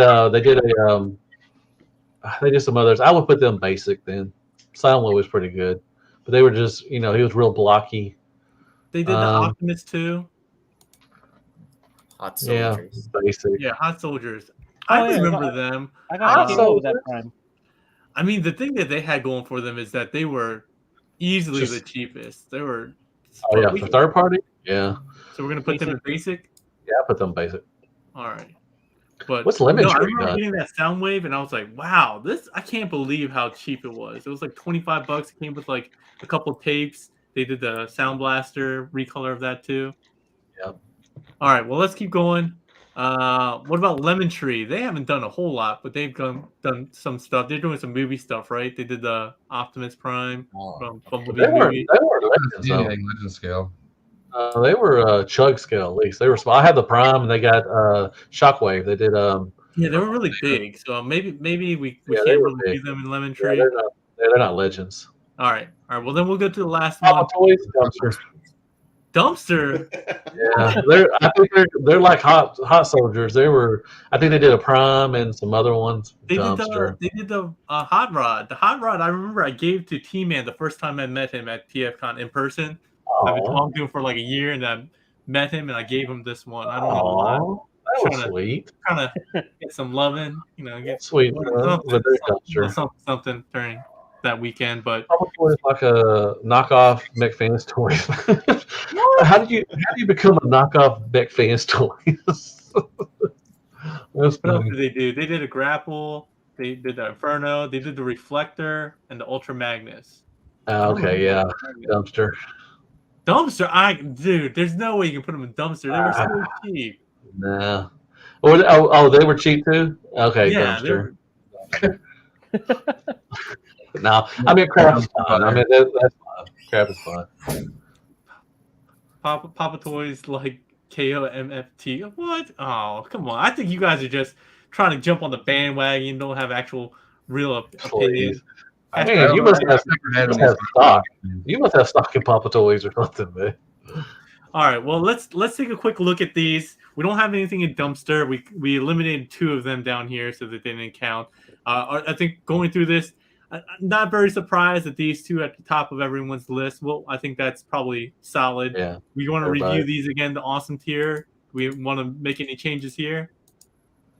some others. I would put them basic then. Soundwave was pretty good. But they were just, he was real blocky. They did the Optimus too. Hot Yeah, Soldiers. basic. Yeah, Hot Soldiers. Oh, I yeah, remember I them. I got Uh, KO that time. I mean, the thing that they had going for them is that they were easily Just- the cheapest. They were. Oh, yeah, for third party? Yeah. So we're gonna put them in basic. Yeah, I put them basic. All right. But What's Lemon no, I Tree remember got? getting that Soundwave, and I was like, "Wow, I can't believe how cheap it was." It was like $25. It came with like a couple tapes. They did the Sound Blaster recolor of that too. Yep. All right, well, let's keep going. What about Lemon Tree? They haven't done a whole lot, but they've done some stuff. They're doing some movie stuff, right? They did the Optimus Prime from Bumblebee movie. They weren't legends, though. Anything legend scale. They were chug scale at least. They were small. I had the Prime, and they got Shockwave. They did. Yeah, they were really big. So maybe we Yeah, they can't were really big. do them in Lemon Yeah, Tree. they're not legends. All right. Well, then we'll go to the last Papa one. Toys, dumpster. Dumpster. Yeah, I think they're like hot soldiers. They were. I think they did a Prime and some other ones. They Dumpster. did the hot rod. The hot rod. I remember I gave to T-Man the first time I met him at TFCon in person. I've been talking to him for like a year, and I met him, and I gave him this one. I don't know why. That was sweet. Trying to get some loving, get Sweet. something during that weekend. But probably like a knockoff McFans toy. How do you become a knockoff McFans toy? What else did they do? They did a grapple. They did the Inferno. They did the Reflector and the Ultra Magnus. Okay, yeah, dumpster. Dude, there's no way you can put them in dumpster. They were so cheap. Nah. Oh, they were cheap too. Okay, yeah, dumpster. No, I mean crap is fun. I mean that's fun. Crap is fun. Papa Toys like KOMFT. What? Oh, come on. I think you guys are just trying to jump on the bandwagon. Don't have actual real opinions. Man, you must have stock. You must have stock in Papa Toys or something, man. All right. Well, let's take a quick look at these. We don't have anything in dumpster. We eliminated 2 of them down here, so that they didn't count. I think going through this, I'm not very surprised that these 2 at the top of everyone's list. Well, I think that's probably solid. Yeah. We want to review these again, the awesome tier. We want to make any changes here?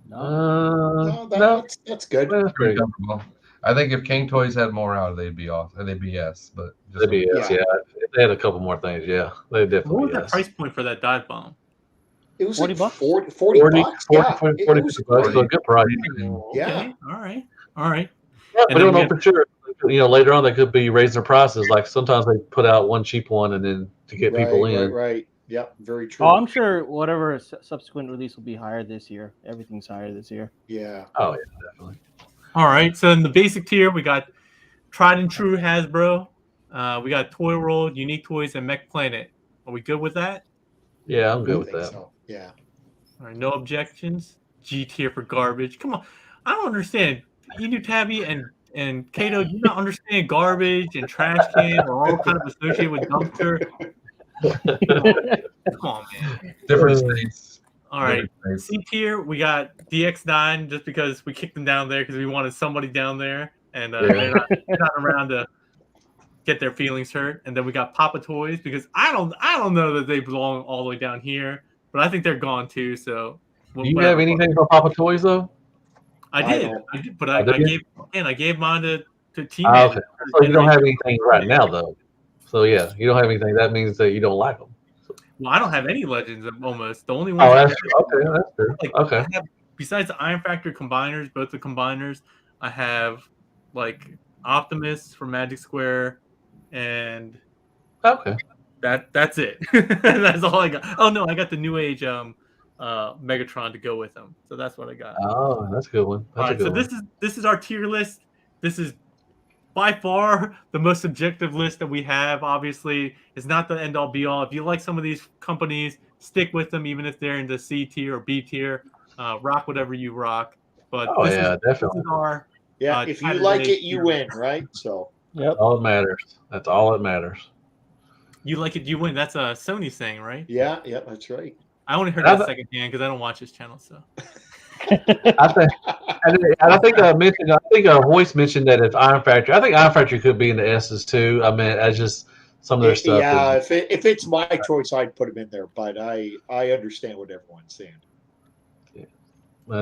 No, that's good. That's pretty comfortable. I think if King Toys had more out, they'd be off. They'd be yes, but they'd be yes. Yeah. If they had a couple more things, yeah, they definitely. What was that price point for that dive bomb? It was $40. like 40 bucks. 40 bucks, so a good price. Yeah. Okay. All right. Yeah, we don't know for sure. Later on they could be raising their prices. Like sometimes they put out one cheap one and then to get people in. Right. Yep. Very true. Oh, I'm sure whatever subsequent release will be higher this year. Everything's higher this year. Yeah. Oh yeah, definitely. All right. So in the basic tier, we got tried and true Hasbro. We got Toy World, Unique Toys, and Mech Planet. Are we good with that? Yeah, I'm good with that. So. Yeah. All right. No objections. G tier for garbage. Come on. I don't understand. You do Tabby and Kato, do you not understand garbage and trash can are all kind of associated with dumpster? Come on, man. Different states. All right. C tier, we got DX9 just because we kicked them down there because we wanted somebody down there, and they're not around to get their feelings hurt. And then we got Papa Toys because I don't know that they belong all the way down here, but I think they're gone too. So do you have anything for Papa Toys though? I did, but I gave mine to Team. Okay. So you don't have anything right now though. So yeah, you don't have anything. That means that you don't like them. Well, I don't have any legends almost. The only one. Oh, that's true. Okay, that's true. Okay. I have, besides the Iron Factory combiners, both the combiners, I have like Optimus from Magic Square, and that's it. That's all I got. Oh no, I got the New Age Megatron to go with them. So that's what I got. Oh, that's a good one. That's a good one. This is our tier list. This is by far the most subjective list that we have. Obviously, it's not the end all be all. If you like some of these companies, stick with them, even if they're in the C tier or B tier. Rock whatever you rock. But definitely. This is our, if you like it, you win, right? So that's all that matters. That's all that matters. You like it, you win. That's a Sony saying, right? Yeah, that's right. I only heard that secondhand because I don't watch his channel. So I think Hoist mentioned that if Iron Factory, I think Iron Factory could be in the S's too. I mean, as just some of their stuff. Yeah, if it's my choice, I'd put them in there. But I understand what everyone's saying. Yeah,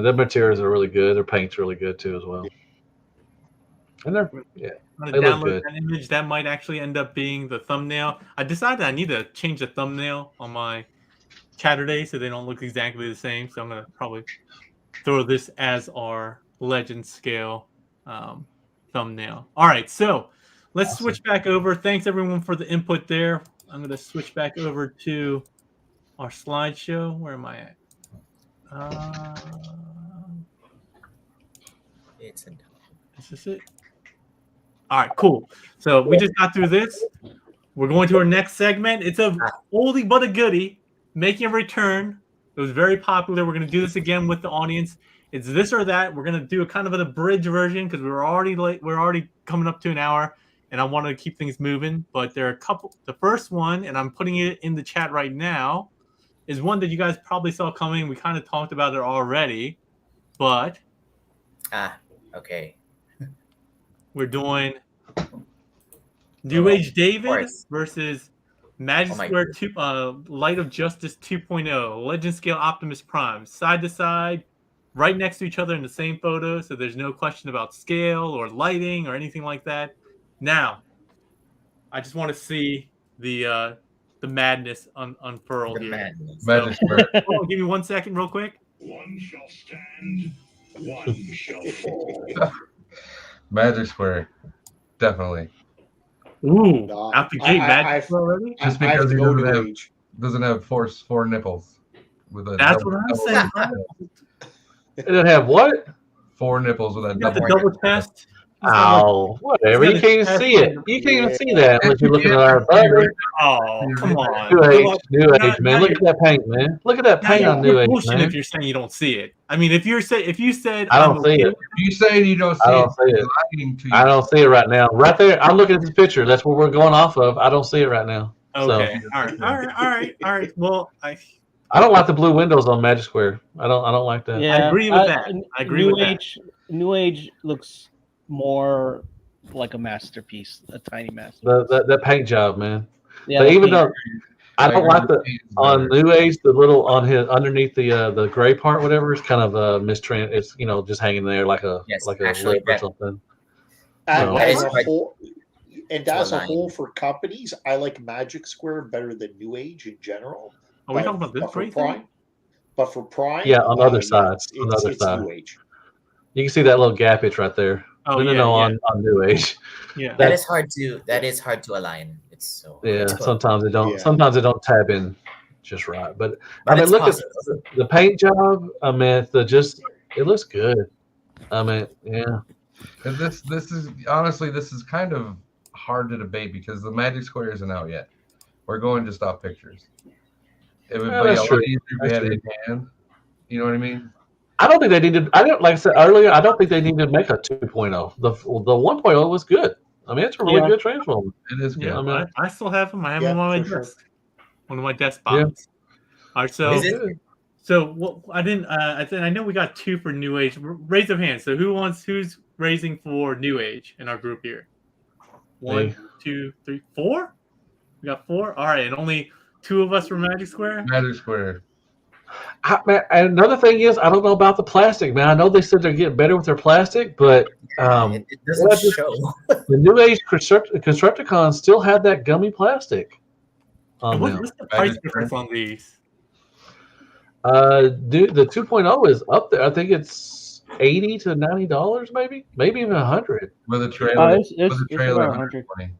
their materials are really good. Their paint's really good too as well. And they're I'm gonna download that image. That might actually end up being the thumbnail. I decided I need to change the thumbnail on my Chatterday so they don't look exactly the same. So I'm gonna probably throw this as our legend scale thumbnail. All right, so let's switch back over. Thanks everyone for the input there. I'm gonna switch back over to our slideshow. Where am I at? It's in Is this it? All right, cool. So we just got through this. We're going to our next segment. It's a oldie but a goodie, making a return. It was very popular. We're going to do this again with the audience. It's this or that. We're going to do a kind of an abridged version because we're already late. We're already coming up to an hour, and I want to keep things moving. But there are a couple. The first one, and I'm putting it in the chat right now, is one that you guys probably saw coming. We kind of talked about it already, but okay. we're doing New Age David versus Magic Square 2, Light of Justice 2.0, Legend Scale Optimus Prime, side to side, right next to each other in the same photo, so there's no question about scale or lighting or anything like that. Now, I just want to see the madness unfurl here. Madness. Magic Square. Hold on, give me 1 second, real quick. One shall stand, one shall fall. Magic Square. Definitely. Ooh, No, out the gate, Magic Square already? Just I have because to he go doesn't to have, age. doesn't have four nipples. With a That's double, what I'm double saying, chest. bro. It didn't have what? 4 nipples with a You got the double double chest. He's got, like, Oh, whatever. he's You got can't his even see chest it. You can't even see that unless you're looking at our Right. budget. oh, come on. New age, Now- man. now Look you're- at that paint, man. Look at that Now paint you're, on New you're Age, bullshitting man. if you're saying you don't see it. I mean, if you said I don't see it. If you say you don't see I don't see it. it's lying to you. I don't see it right now. Right there, I'm looking at this picture. That's what we're going off of. I don't see it right now. okay, So all right. Well, I don't like the blue windows on Magic Square. I don't like that. Yeah, agree with that. I agree New with that. Age, New Age looks more like a masterpiece, a tiny masterpiece. The paint job, man. Yeah, But the even paint. though I don't like the It's on better. New Age, the little on his underneath the gray part, whatever, is kind of a mistrend. It's just hanging there like a Yes, like a actually, lip or that- something. And No. as That a is whole, and as a aligned. whole for companies, I like Magic Square better than New Age in general. Are we But- talking about this but for gray thing? Prime? But for Prime, Yeah, on the other yeah, sides. On the it's, other it's side. New Age. You can see that little gappage right there. Oh, no, yeah, no, yeah. on New Age. Yeah. That is hard to align. It's so Yeah, hard to sometimes they don't. Yeah. Sometimes they don't tab in just right. But But I mean, it's look possible. at the paint job. I mean, it looks good. I mean, yeah. And this is honestly, this is kind of hard to debate because the Magic Square isn't out yet. We're going just off pictures. It would Yeah, be a that's lot true. easier if we That's had it true. in hand. You know what I mean? I don't think they needed. I don't like I said earlier. I don't think they needed to make a 2.0. The 1.0 was good. I mean, it's a really Yeah. good transformer. It is good. Yeah, I mean- I still have them. I have Yeah, them on my for sure. desk. One of my desk Yeah. boxes. All right, so Is it? Good. so what I didn't. I know we got 2 for New Age. Raise of hands. So who's raising for New Age in our group here? 1, Me. 2, 3, 4. We got 4. All right, and only 2 of us from Magic Square. Magic Square. Man, and another thing is, I don't know about the plastic, man. I know they said they're getting better with their plastic, but It doesn't what is- show. the New Age Constructicons still had that gummy plastic on And them. what's the price Magic difference on these? Dude, the 2.0 is up there. I think it's $80 to $90, maybe even 100. With a trailer. It's with a trailer. about 100. 120.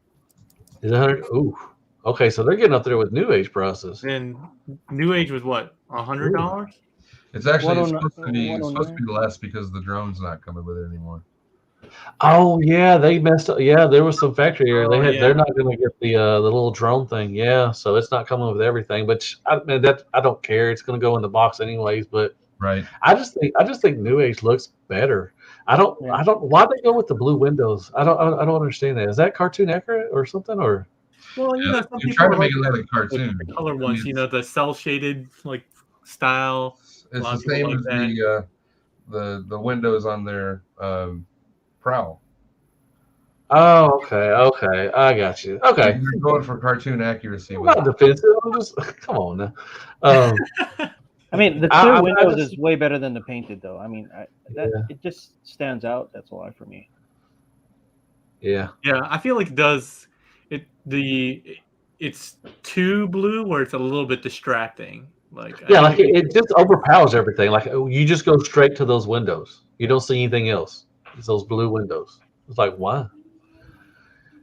Is it 100? Ooh, okay. So they're getting up there with New Age prices. And New Age was what? $100? It's actually 109 supposed to be less because the drone's not coming with it anymore. Oh yeah, they messed up. Yeah, there was some factory error. Oh, They're yeah. not going to get the little drone thing. Yeah, so it's not coming with everything. But I don't care. It's going to go in the box anyways. But Right. I just think New Age looks better. I don't. Why they go with the blue windows? I don't understand that. Is that cartoon accurate or something? Or Well, you know, some You're people trying to are make it like look like a cartoon. the color I mean, ones, you know, the cell shaded like style. It's lot the of people same like as the windows on their prowl. oh, okay, I got you. Okay, You're going for cartoon accuracy. I'm With not defensive. I'm just come on now. I mean, the I- clear I windows just- is way better than the painted, though. I mean, it just stands out. That's why for me. Yeah. Yeah, I feel like it does it's too blue where it's a little bit distracting. Like Yeah, I like think it just overpowers everything. Like you just go straight to those windows. You don't see anything else. It's those blue windows. It's like why?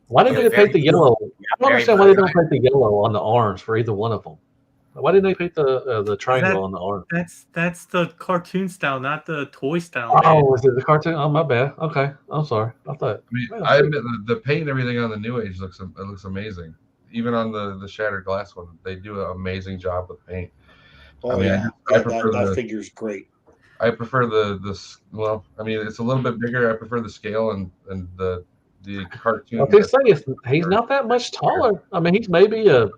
Why didn't Yeah, they paint the very yellow? blue. I don't Very understand why they blue. don't paint the yellow on the arms for either one of them. Why didn't they paint the triangle on the arm? That's the cartoon style, not the toy style. Man. Oh, is it the cartoon? Oh, my bad. Okay, I'm sorry. I thought. I mean, I admit the paint and everything on the New Age looks amazing. Even on the shattered glass one, they do an amazing job with paint. Oh, I mean, yeah. I prefer that figure's great. I prefer well, I mean, it's a little bit bigger. I prefer the scale and the cartoon. I was saying he's not that much taller. I mean, he's maybe an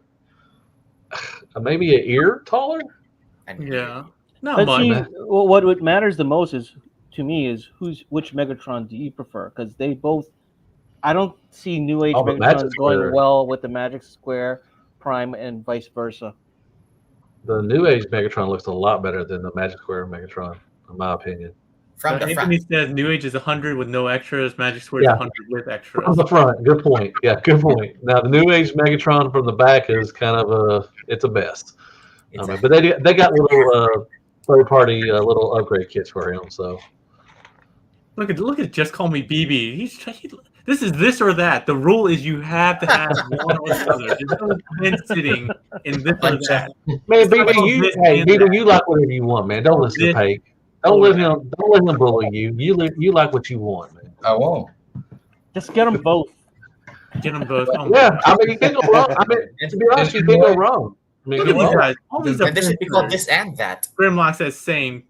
ear taller. Yeah, not But much. see, what matters the most is to me is which Megatron do you prefer? Because they both, I don't see New Age the Megatron Magic going Square. well with the Magic Square Prime and vice versa. The New Age Megatron looks a lot better than the Magic Square Megatron, in my opinion. From the Anthony front. says New Age is 100 with no extras. Magic Square is Yeah. 100 with extras. From the front, good point. Yeah, good point. Now the New Age Megatron from the back is kind of it's a mess. But they got little third party little upgrade kits for him. So look at Just Call Me BB. This is this or that. The rule is you have to have one or the other. There's no men sitting in this or that. man, BB, you like whatever you want, man. Don't listen to Pate. Don't let him bully you. You like what you want, man. I won't. Just get them both. Get them both. Oh, yeah, I mean you can't go wrong. I mean to be honest, you can't go wrong. I mean, look at these guys. All these And this should be called this and that. Grimlock says same.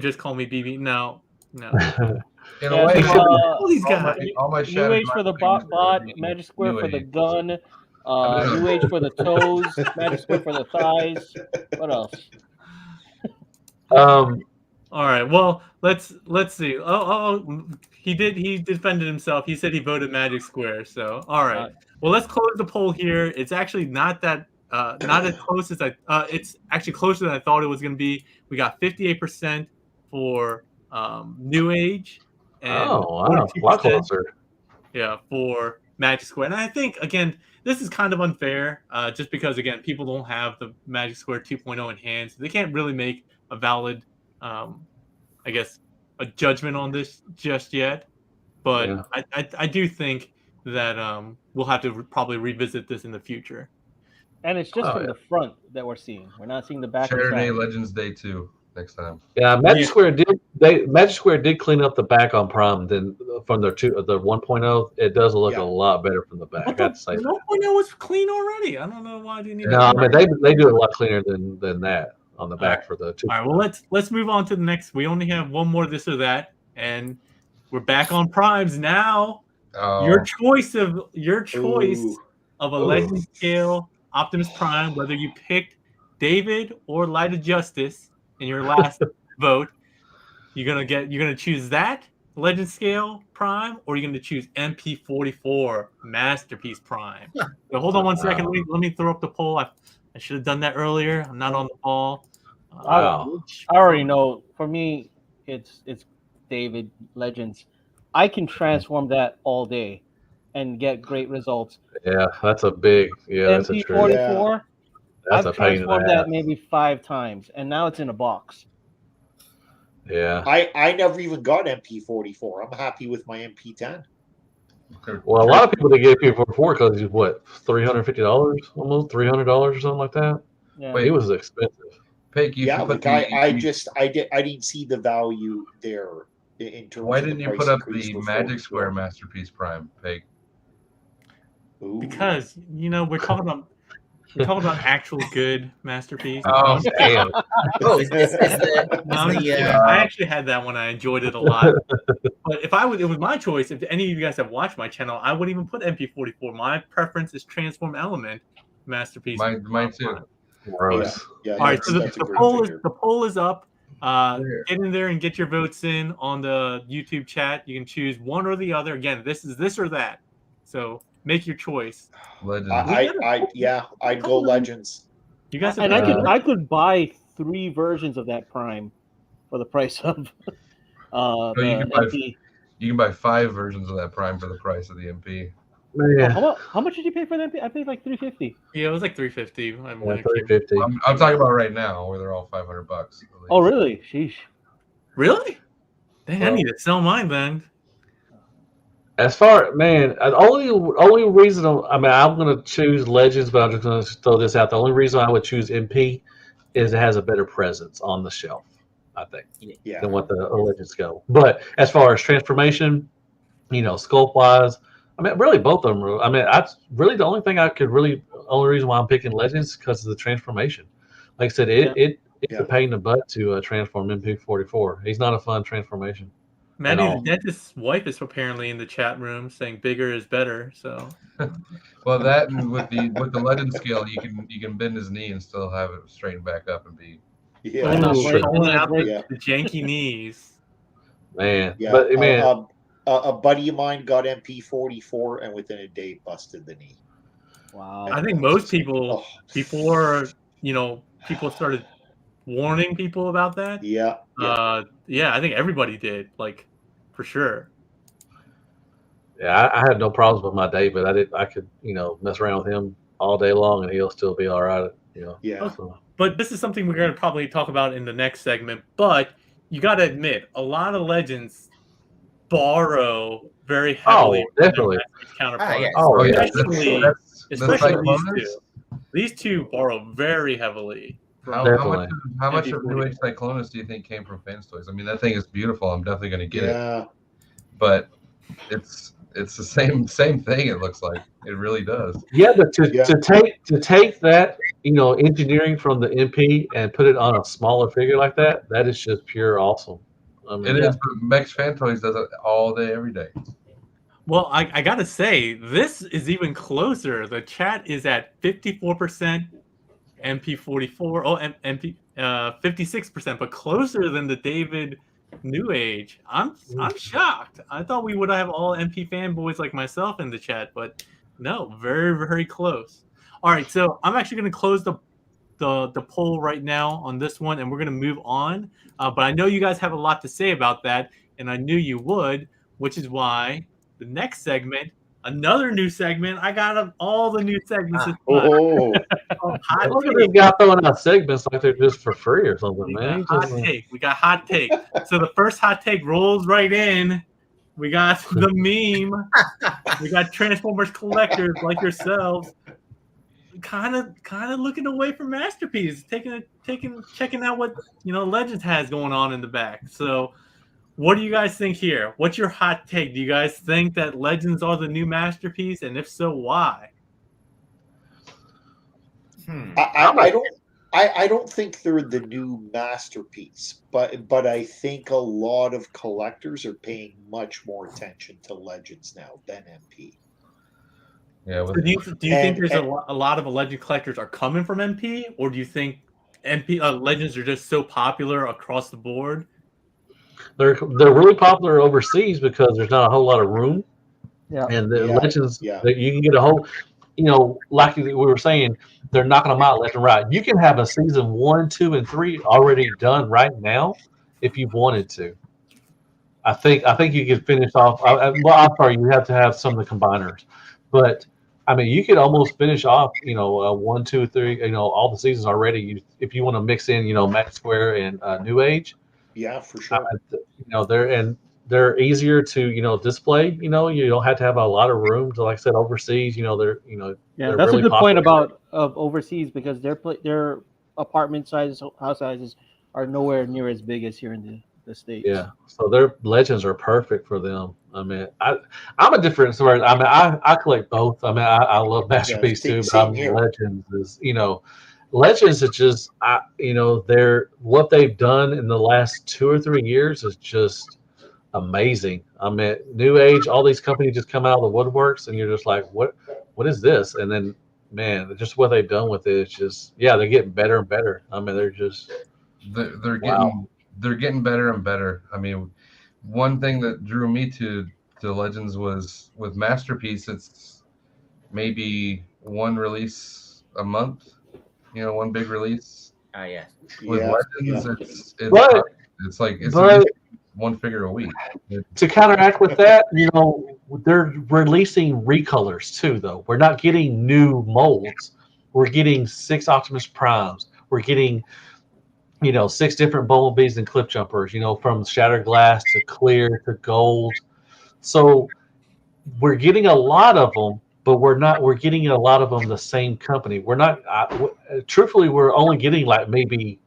Just Call Me BB. No. In a way, all these guys. all my New Age for the bot, Magic Square for the gun, New Age for the toes, Magic Square for the thighs. What else? All right. Well, let's see. He defended himself. He said he voted Magic Square. So all right. Well, let's close the poll here. It's actually not that not as close as it's actually closer than I thought it was going to be. We got 58% for New Age. And a lot closer. Yeah, for Magic Square. And I think, again, this is kind of unfair just because, again, people don't have the Magic Square 2.0 in hand. So they can't really make a valid, I guess, a judgment on this just yet. But yeah. I do think that we'll have to probably revisit this in the future. And it's just from the front that we're seeing. We're not seeing the back. Chatterday Legends Day 2 next time. Yeah, Magic Square did clean up the back on Prime. Then from the 1.0, it does look a lot better from the back. I got to say, 1.0 was clean already. I don't know why I didn't. No, I mean they do it a lot cleaner than that on the back for the 2. All right, well let's move on to the next. We only have one more this or that, and we're back on Primes now. Your choice of a Legend Scale Optimus Prime, whether you picked David or Light of Justice in your last vote, you're gonna choose that Legend Scale Prime, or you're gonna choose MP44 Masterpiece Prime. So hold on one second. Let me throw up the poll. I should have done that earlier. I'm not on the ball. I already know. For me, it's David Legends. I can transform that all day and get great results. Yeah, that's a big. Yeah, that's a true. MP44. That's I've a pain in the transformed ass. that maybe 5 times, and now it's in a box. Yeah. I never even got MP44. I'm happy with my MP10. Well, a lot of people they get MP44 because he's what, $350, almost $300 or something like that. Yeah. Wait, it was expensive. Peg, I didn't see the value there in terms. Why of didn't you put up the Magic Square Masterpiece Prime, Peg? Because we're talking about actual good masterpiece. Oh, damn. I actually had that one. I enjoyed it a lot. But it was my choice. If any of you guys have watched my channel, I wouldn't even put MP44. My preference is Transform Element Masterpiece. Mine too. Gross. Yeah, all right, so the poll is up. Get in there and get your votes in on the YouTube chat. You can choose one or the other. Again, this is this or that. So make your choice. Legends. I'd go Legends. You guys, and I could buy 3 versions of that Prime for the price of. You can buy 5 versions of that Prime for the price of the MP. Man. How much did you pay for that? I paid like $350. Yeah, it was like $350. $350. I'm talking about right now, where they're all $500. Oh, really? Sheesh. Really? Dang, I need to sell mine then. As far man, the only reason I'm going to choose Legends, but I'm just going to throw this out. The only reason I would choose MP is it has a better presence on the shelf, I think, Yeah. than what the Legends go. But as far as transformation, sculpt wise, I mean, really both of them. I mean, that's really the only thing only reason why I'm picking Legends because of the transformation. Like I said, it's Yeah. a pain in the butt to transform MP44. He's not a fun transformation. Maddie, the all. dentist's wife is apparently in the chat room saying bigger is better. So Well, that and with the legend scale, you can bend his knee and still have it straighten back up and be. Yeah. I'm not Ooh, playing- calling out Yeah. the janky knees. Man, Yeah. but man, A buddy of mine got MP44 and within a day busted the knee. Wow. I think most people before people started warning people about that. Yeah. I think everybody did, like, for sure. yeah, I had no problems with my David. I could mess around with him all day long and he'll still be all right. Yeah. So, But this is something we're going to probably talk about in the next segment. But you got to admit, a lot of legends borrow very heavily from their definitely. Masterpiece counterparts. yes. Oh yeah, Especially Especially these two. These two borrow very heavily. How Definitely. much of New MP44. Age Cyclonus do you think came from Fans Toys? I mean, that thing is beautiful. I'm definitely going to get it, Yeah. but it's the same thing. It looks like it really does. Yeah, but to take that engineering from the MP and put it on a smaller figure like that is just pure awesome. I mean, It is, but Mex Fan Toys does it all day, every day. Well, I got to say, this is even closer. The chat is at 54% MP44. Oh, MP 56%, but closer than the David New Age. I'm shocked. I thought we would have all MP fanboys like myself in the chat, but no, very, very close. All right, so I'm actually going to close the poll right now on this one, and we're going to move on. But I know you guys have a lot to say about that, and I knew you would, which is why the next segment, another new segment. I got all the new segments. Oh. Hot look at take. this guy throwing out segments like they're just for free or something, We man. got hot take. We got hot take. So the first hot take rolls right in. We got the meme. We got Transformers collectors like yourselves, kind of looking away from Masterpiece, checking out what Legends has going on in the back. So, what do you guys think here? What's your hot take? Do you guys think that Legends are the new Masterpiece, and if so, why? I don't think they're the new Masterpiece, but I think a lot of collectors are paying much more attention to Legends now than MP. Yeah. So do you think there's a lot of Legend collectors are coming from MP, or do you think MP Legends are just so popular across the board? They're really popular overseas because there's not a whole lot of room. Yeah. And the Yeah. Legends, Yeah. that you can get a whole, like we were saying, they're knocking them out left and right. You can have a season 1, 2, and 3 already done right now if you wanted to. I think you could finish off. I'm sorry, you have to have some of the combiners, but I mean, you could almost finish off, 1, 2, 3, all the seasons already. If you want to mix in, Max Square and New Age. Yeah, for sure. They're easier to display. You don't have to have a lot of room to, like I said, overseas. They're Yeah, they're that's really a good point popular. about overseas because their apartment sizes, house sizes are nowhere near as big as here in the States. Yeah, so their Legends are perfect for them. I mean, I'm a different sort. I mean, I collect both. I mean, I love Masterpiece too, but same here. Legends is Legends is just they're what they've done in the last 2 or 3 years is just amazing. I mean, New Age, all these companies just come out of the woodworks, and you're just like, what is this? And then, man, just what they've done with it is just they're getting better and better. I mean, they're just they're getting better and better. I mean, one thing that drew me to Legends was with Masterpiece. It's maybe one release a month. One big release. Yes. With Legends, But- it's like it's but- one figure a week. to counteract with that, they're releasing recolors too, though. We're not getting new molds. We're getting 6 Optimus Primes. We're getting, 6 different Bumblebees and Clip Jumpers, from shattered glass to clear to gold. So we're getting a lot of them, but we're getting a lot of them the same company. We're not. Truthfully, we're only getting like maybe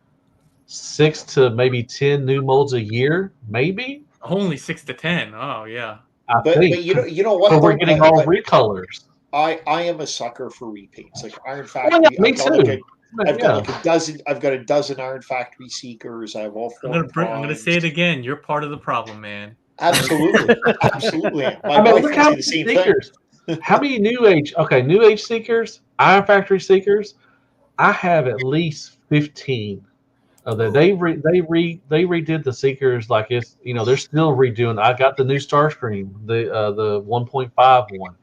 6 to maybe 10 new molds a year, maybe. Only 6 to 10. Oh yeah. I But think. you know what But we're though? getting all recolors. I am a sucker for repaints. Like Iron Well, Factory, yeah, me too. I've got Yeah. like a dozen. I've got a dozen Iron Factory Seekers. I have all I'm 4 gonna say it again. You're part of the problem, man. Absolutely, absolutely. My I mean, wife look would how say many the same seekers. How many new age? Okay, new age seekers, Iron Factory seekers. I have at least 15 of that. They redid the seekers like it's they're still redoing. I got the new Starscream, the 1.5 one.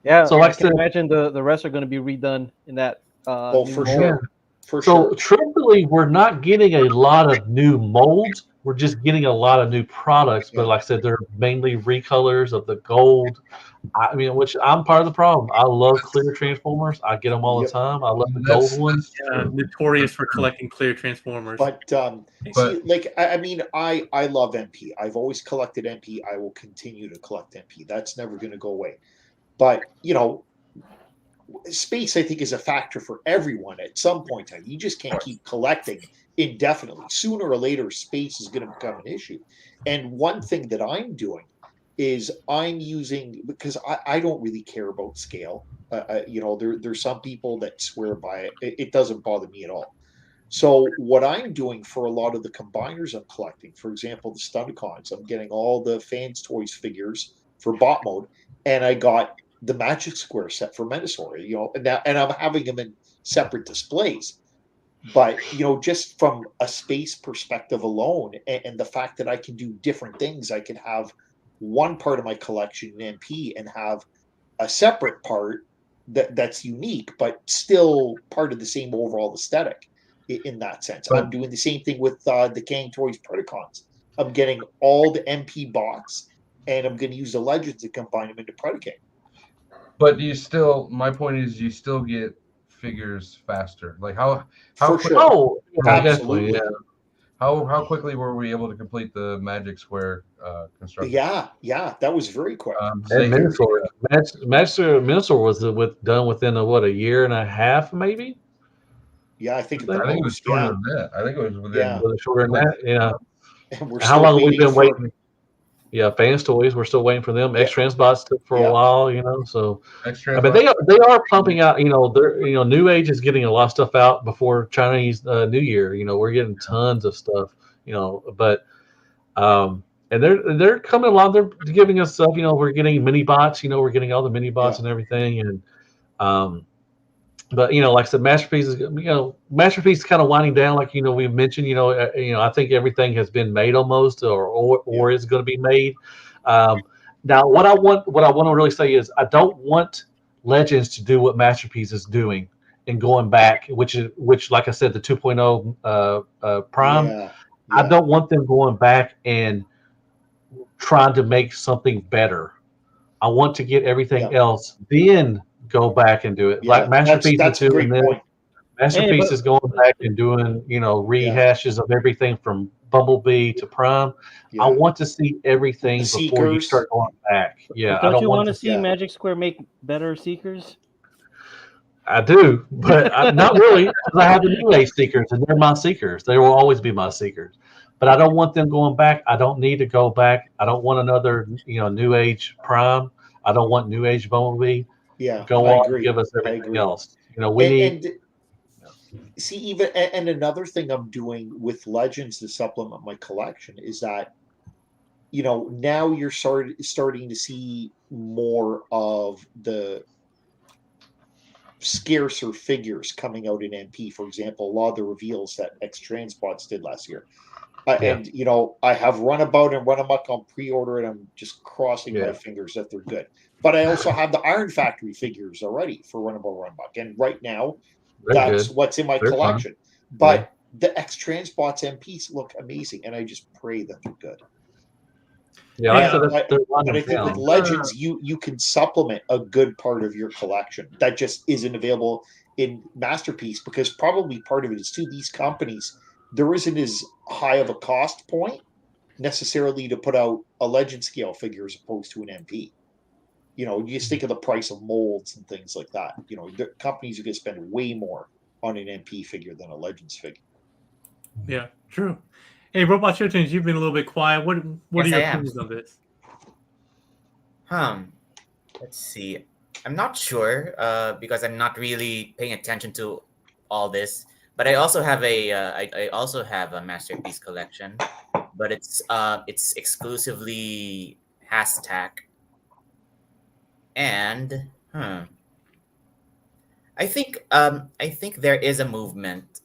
Yeah, So like I I can said, imagine the rest are going to be redone in that thing. Oh, new for mold. sure, for so sure. truthfully, we're not getting a lot of new molds. We're just getting a lot of new products. But Yeah. like I said, they're mainly recolors of the gold. I mean, which I'm part of the problem. I love clear transformers. I get them all the Yep. time. I love the gold ones. True. Notorious for collecting clear transformers. But But- see, like I mean, I love MP. I've always collected MP. I will continue to collect MP. That's never going to go away. But space I think is a factor for everyone at some point in time. You just can't keep collecting indefinitely. Sooner or later, space is going to become an issue. And one thing that I'm doing is I'm using, because I don't really care about scale. There's some people that swear by it. It doesn't bother me at all. So what I'm doing for a lot of the combiners I'm collecting, for example, the Stunticons, I'm getting all the Fans Toys figures for bot mode, and I got the Magic Square set for Menasor, and I'm having them in separate displays. But just from a space perspective alone, and the fact that I can do different things, I can have one part of my collection in MP and have a separate part that's unique, but still part of the same overall aesthetic in that sense. But- I'm doing the same thing with the Gang Toys Predacons. I'm getting all the MP box, and I'm going to use the Legends to combine them into Predacon. But my point is, you still get figures faster. Like how For quick, sure. Oh, yeah, Absolutely. definitely. Yeah. how quickly were we able to complete the Magic Square construction? Yeah, that was very quick. And Minnesota, Minnesota was done within a year and a half, maybe. Yeah, I think I I think it was most, shorter than that. I think it was within. Yeah. Was it shorter than that? Yeah. And we're How still long have we been for- waiting? Yeah, Fans Toys. We're still waiting for them. Yeah. X Transbots took for Yeah. a while, So Extra. I mean, they are pumping out. New Age is getting a lot of stuff out before Chinese New Year. We're getting tons of stuff. But and they're coming along. They're giving us stuff. We're getting mini bots. We're getting all the mini bots and everything. And but like I said, Masterpiece is Masterpiece is kind of winding down. Like we've mentioned. I think everything has been made almost, or is going to be made. Now, what I want to really say is I don't want Legends to do what Masterpiece is doing and going back, which like I said, the 2.0 Prime. Yeah. I don't want them going back and trying to make something better. I want to get everything else, then go back and do it. Yeah, Like Masterpiece that's is a doing great this. point. Masterpiece is going back and doing, rehashes of everything from Bumblebee to Prime. Yeah. I want to see everything The before you Seekers. start going back. Yeah, Don't I don't you want to see yeah. Magic Square make better Seekers? I do, but not really, because I have the New Age Seekers, and they're my Seekers. They will always be my Seekers. But I don't want them going back. I don't need to go back. I don't want another, New Age Prime. I don't want New Age Bumblebee. Yeah, Go I on agree. and give us I everything agree. else. We need. And see, even and another thing I'm doing with Legends to supplement my collection is that now you're starting to see more of the scarcer figures coming out in MP. For example, a lot of the reveals that X Transbots did last year. And I have Runabout and Runamuck on pre-order, and I'm just crossing my fingers that they're good. But I also have the Iron Factory figures already for Runabout, Runamuck, and right now that's what's in my collection. Fun. But the X Transbots MPs look amazing, and I just pray that they're good. Yeah, like I said, but I think with Legends, you can supplement a good part of your collection that just isn't available in Masterpiece, because probably part of it is too, these companies, there isn't as high of a cost point necessarily to put out a Legend scale figure as opposed to an MP. you just think of the price of molds and things like that. The companies are going to spend way more on an MP figure than a Legends figure. Yeah, true. Hey, Robot Children, you've been a little bit quiet. What Yes, are your I am. opinions on this? Let's see. I'm not sure because I'm not really paying attention to all this. But I also have I also have a masterpiece collection, but it's exclusively hashtag. And I think there is a movement.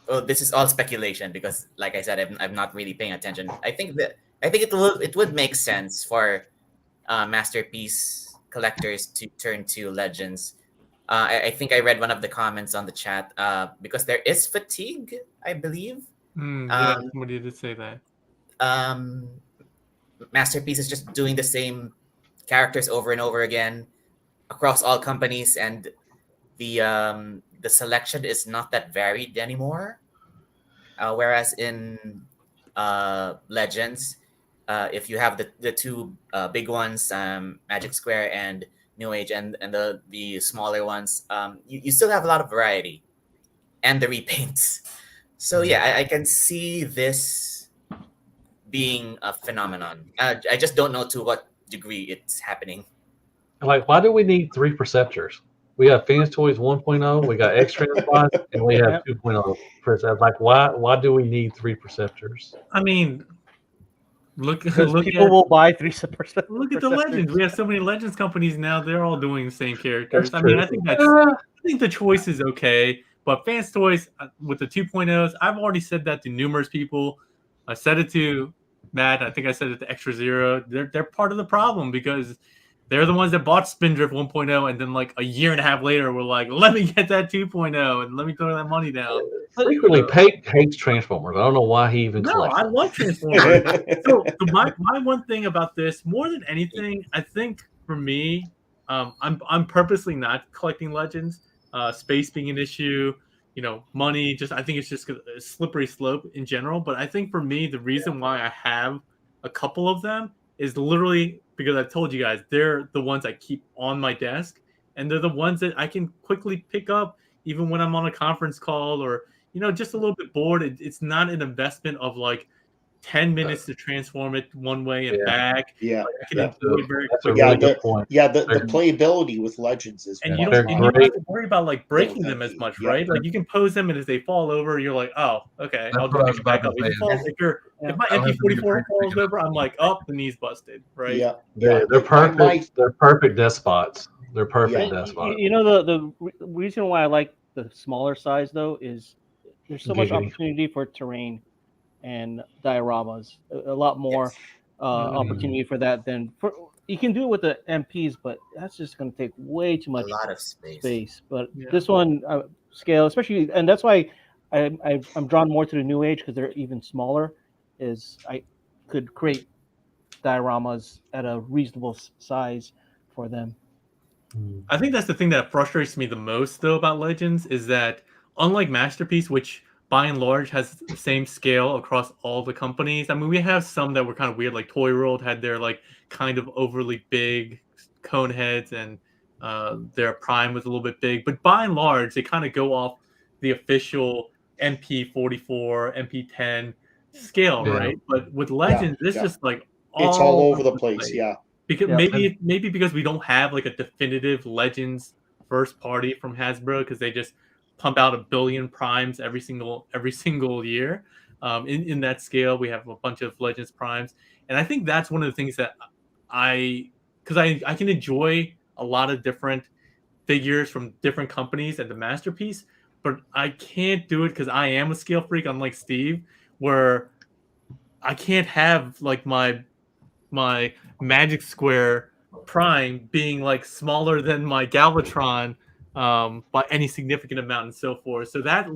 Oh, this is all speculation because, like I said, I'm not really paying attention. I think it would make sense for masterpiece collectors to turn to legends. I think I read one of the comments on the chat because there is fatigue, I believe. Yeah, somebody did say that. Masterpiece is just doing the same characters over and over again across all companies, and the selection is not that varied anymore. Whereas in Legends, if you have the two big ones, Magic Square and New Age, and the smaller ones, you still have a lot of variety and the repaints. So yeah, I can see this being a phenomenon. I just don't know to what degree it's happening. Like, why do we need 3 Perceptors? We got Phoenix Toys 1.0, we got X Transpods, and we have 2.0 Perceptors. Like, why do we need 3 Perceptors? I mean, look people will buy 3 Perceptors. Look at the Legends. We have so many Legends companies now. They're all doing the same characters. That's I mean, true. I think the choice is okay. But Fans Toys with the 2.0s, I've already said that to numerous people. I said it to Matt. I think I said it to Extra Zero. They're part of the problem because they're the ones that bought Spindrift 1.0, and then like a year and a half later, we're like, let me get that 2.0 and let me throw that money down. Secretly, Pate hates Transformers. I don't know why he even collects I them. love Transformers. so my one thing about this, more than anything, I think for me, I'm purposely not collecting Legends. Space being an issue, money. I think it's just a slippery slope in general. But I think for me, the reason why I have a couple of them is literally because I told you guys they're the ones I keep on my desk, and they're the ones that I can quickly pick up even when I'm on a conference call or just a little bit bored. It's not an investment of like 10 minutes to transform it one way and back. Yeah, like I can enjoy it very That's a quickly. really good point. Yeah, the playability with Legends is And you much don't higher. have to worry about like breaking them as Heavy. much, Yeah. right? Like you can pose them, and as they fall over, you're like, oh, okay, That's I'll what I just was pick it back about up. to say. If my I don't have to be MP44 afraid to falls pick it up. over, I'm like, oh, the knee's busted, right? Yeah, They're perfect. They're perfect despots. They're perfect Yeah. despots. The reason why I like the smaller size though is there's so much Giggity. opportunity for terrain and dioramas. A lot more opportunity for that than you can do it with the MPs, but that's just going to take way too much A lot of space. But this one scale, especially, and that's why I'm drawn more to the New Age because they're even smaller. Is I could create dioramas at a reasonable size for them. I think that's the thing that frustrates me the most, though, about Legends is that unlike Masterpiece, which by and large has the same scale across all the companies. I mean, we have some that were kind of weird, like Toy World had their like kind of overly big cone heads, and their Prime was a little bit big. But by and large, they kind of go off the official MP44, MP10 scale, right? But with Legends, it's just like it's all over the place. Yeah. Because maybe because we don't have like a definitive Legends first party from Hasbro because they just pump out 1 billion primes every single year. In that scale, we have a bunch of Legends primes, and I think that's one of the things that I can enjoy a lot of different figures from different companies at the Masterpiece, but I can't do it because I am a scale freak, unlike Steve, where I can't have like my Magic Square Prime being like smaller than my Galvatron by any significant amount and so forth. So that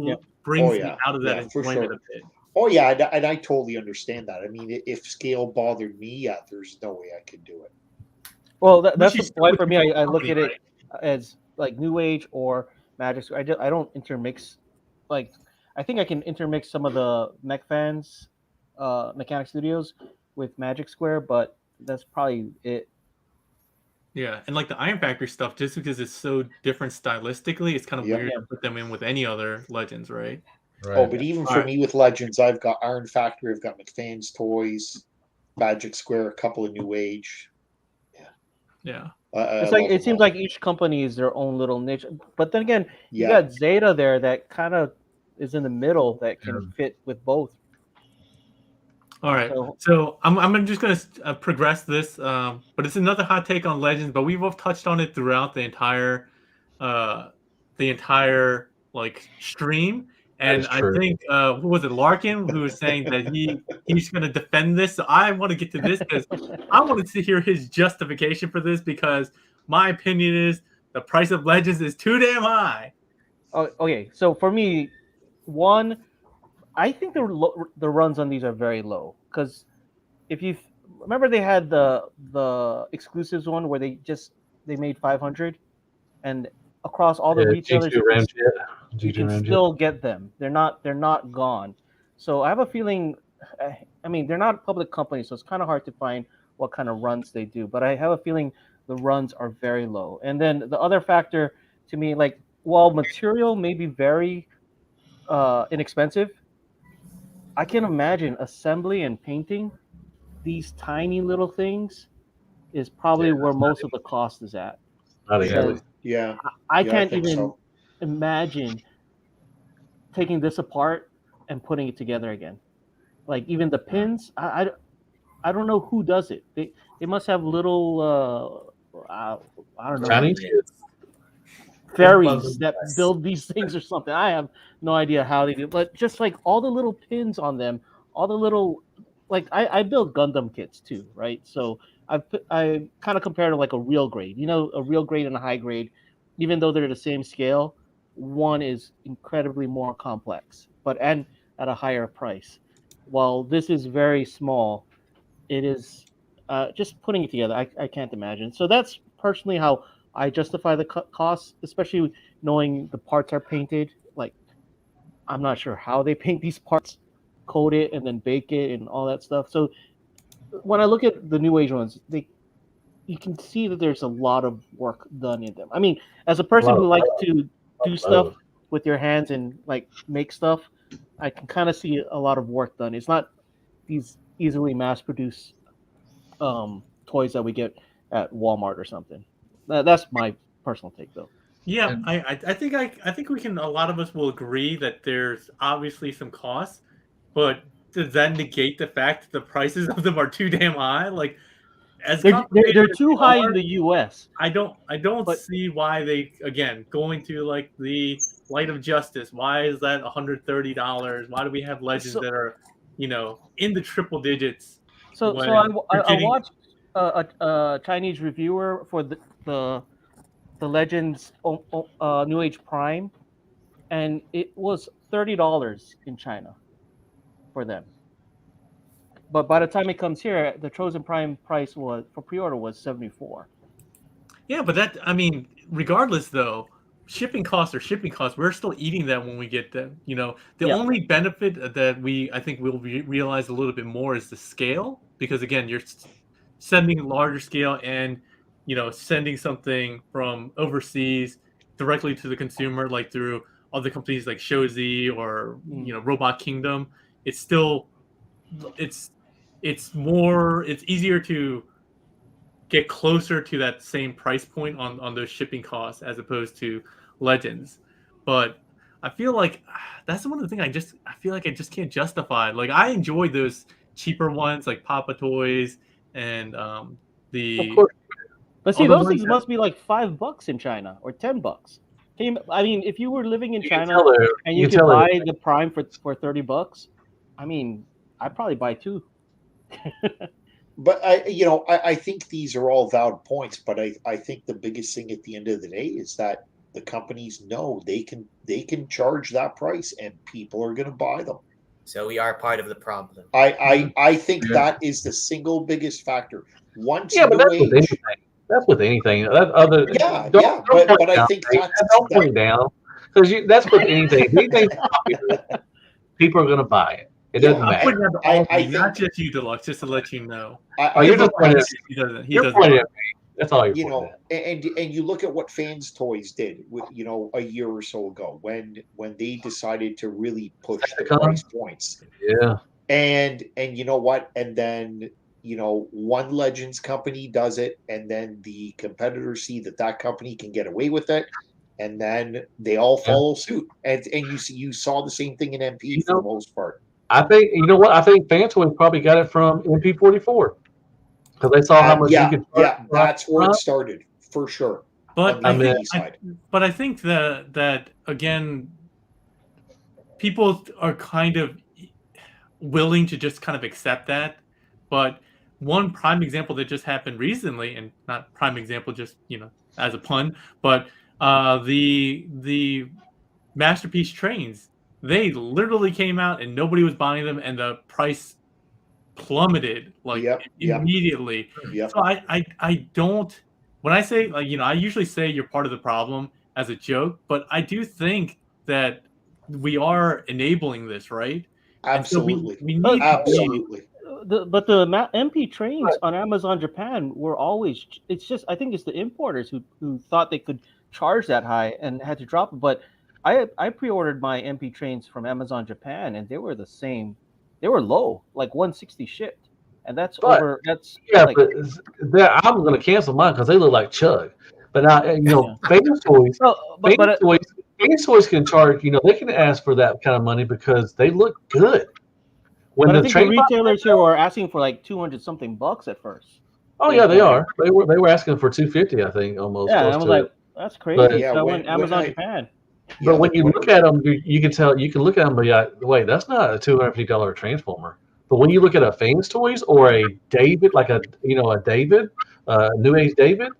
brings me out of that enjoyment a bit. Oh yeah, and I totally understand that. I mean, if scale bothered me, there's no way I could do it. Well, that's the point for me. I look at it as like New Age or Magic Square. I don't intermix. Like, I think I can intermix some of the Mech Fans, Mechanic Studios with Magic Square, but that's probably it. Yeah, and like the Iron Factory stuff, just because it's so different stylistically, it's kind of Yep. weird to put them in with any other Legends, right? Oh, Right. but even All for right. me with Legends, I've got Iron Factory, I've got McFan's Toys, Magic Square, a couple of New Age. Yeah. It's I like love it them seems all. like each company is their own little niche. But then again, you Yeah. got Zeta there that kind of is in the middle that can fit with both. All right. So So I'm just gonna progress this, but it's another hot take on Legends. But we've both touched on it throughout uh, the entire like stream. That And is I true. think who was it, Larkin, who was saying that he's going to defend this. So I want to get to this because I wanted to hear his justification for this because my opinion is the price of Legends is too damn high. okay, so for me, one, I think the runs on these are very low because if you remember, they had the exclusives one where they made 500, and across all the retailers G2 Ramjet. you G2 can Ramjet. still get them. They're not gone. So I have a feeling. I mean, they're not public companies, so it's kind of hard to find what kind of runs they do. But I have a feeling the runs are very low. And then the other factor to me, like, while material may be very inexpensive, I can imagine assembly and painting these tiny little things is probably where most of the cost is at. Not Yeah. even. Yeah. I Yeah, I can't think even so. imagine taking this apart and putting it together again. Like even the pins, I don't know who does it. They must have little I don't know, Chinese kids. fairies that build these things or something. I have no idea how they do, but just like all the little pins on them, all the little like I build Gundam kits too, right? So I kind of compare to like a real grade. You know, a real grade and a high grade, even though they're the same scale, one is incredibly more complex, but and at a higher price. While this is very small, it is just putting it together. I can't imagine. So that's personally how I justify the costs, especially knowing the parts are painted. Like I'm not sure how they paint these parts, coat it, and then bake it, and all that stuff. So when I look at the new age ones, you can see that there's a lot of work done in them. I mean, as a person who likes to do stuff with your hands and like make stuff, I can kind of see a lot of work done. It's not these easily mass-produced toys that we get at Walmart or something. That's my personal take, though. Yeah, And- I think we can. A lot of us will agree that there's obviously some costs, but does that negate the fact that the prices of them are too damn high? Like, as They're complicated as too they high are, in the U.S. I don't But- see why they again going to like the Light of Justice. Why is that $130? Why do we have Legends that are in the triple digits? So when I you're getting- watched a Chinese reviewer for the Legends New Age Prime, and it was $30 in China for them. But by the time it comes here, the Chosen Prime price was for pre-order was $74. Yeah, but that regardless though, shipping costs are shipping costs. We're still eating that when we get them. The Yeah. only benefit that I think we'll realize a little bit more is the scale, because again, you're sending larger scale and sending something from overseas directly to the consumer, like through other companies like Shozi or Robot Kingdom. It's still it's easier to get closer to that same price point on those shipping costs as opposed to Legends. But I feel like that's one of the things I feel like I just can't justify. Like I enjoy those cheaper ones like Papa Toys and the Of course. But see, All the those ones things must be like $5 in China or $10. I mean, if you were living in You can China tell they're- and you you can could tell they're- buy the Prime for $30, I mean, I'd probably buy two. But I think these are all valid points, but I think the biggest thing at the end of the day is that the companies know they can charge that price and people are going to buy them. So we are part of the problem. I think Yeah. that is the single biggest factor. Once Yeah, but New that's with Age, anything. That's with anything. That other. Yeah, don't, yeah, don't but point I down, think Dave. Don't point down because that's with anything. If anything's popular, people are going to buy it. It doesn't Yeah, I'm matter. putting that to all I of you, not think- just you, Deluxe, just to let you know. I Oh, you're think just pointing that's- He doesn't. You're pointing at me. That's all you're you pointing know, at. and you look at what Fans Toys did with, a year or so ago when they decided to really push the Second. price points. Yeah. And you know what? And then one Legends company does it, and then the competitors see that company can get away with it, and then they all follow suit. And you saw the same thing in MP for the most part. I think I think Fantoys probably got it from MP44 because they saw how much you could. That's where it started for sure. But on the MP side. but I think that again, people are kind of willing to just kind of accept that. But one prime example that just happened recently, and not prime example, just as a pun, but the Masterpiece trains, they literally came out and nobody was buying them, and the price plummeted immediately. Yep. So I don't, when I say I usually say you're part of the problem as a joke, but I do think that we are enabling this, right? Absolutely. So we need absolutely. But the MP trains on Amazon Japan were always. It's just I think it's the importers who thought they could charge that high and had to drop it. But I pre-ordered my MP trains from Amazon Japan, and they were the same. They were low, like 160 shipped, and that's but I'm going to cancel mine because they look like Chug. But now Fans Toys, Fans Toys can charge. They can ask for that kind of money because they look good. But I think the retailers here were asking for like $200 something at first. Oh yeah, they are. They were asking for $250, I think, almost. Yeah, I was like, that's crazy. But, I went Amazon Japan. But when you look at them, you can tell. You can look at them, and be like, wait, that's not a $250 transformer. But when you look at a Fans Toys or a David, like a David, New Age David,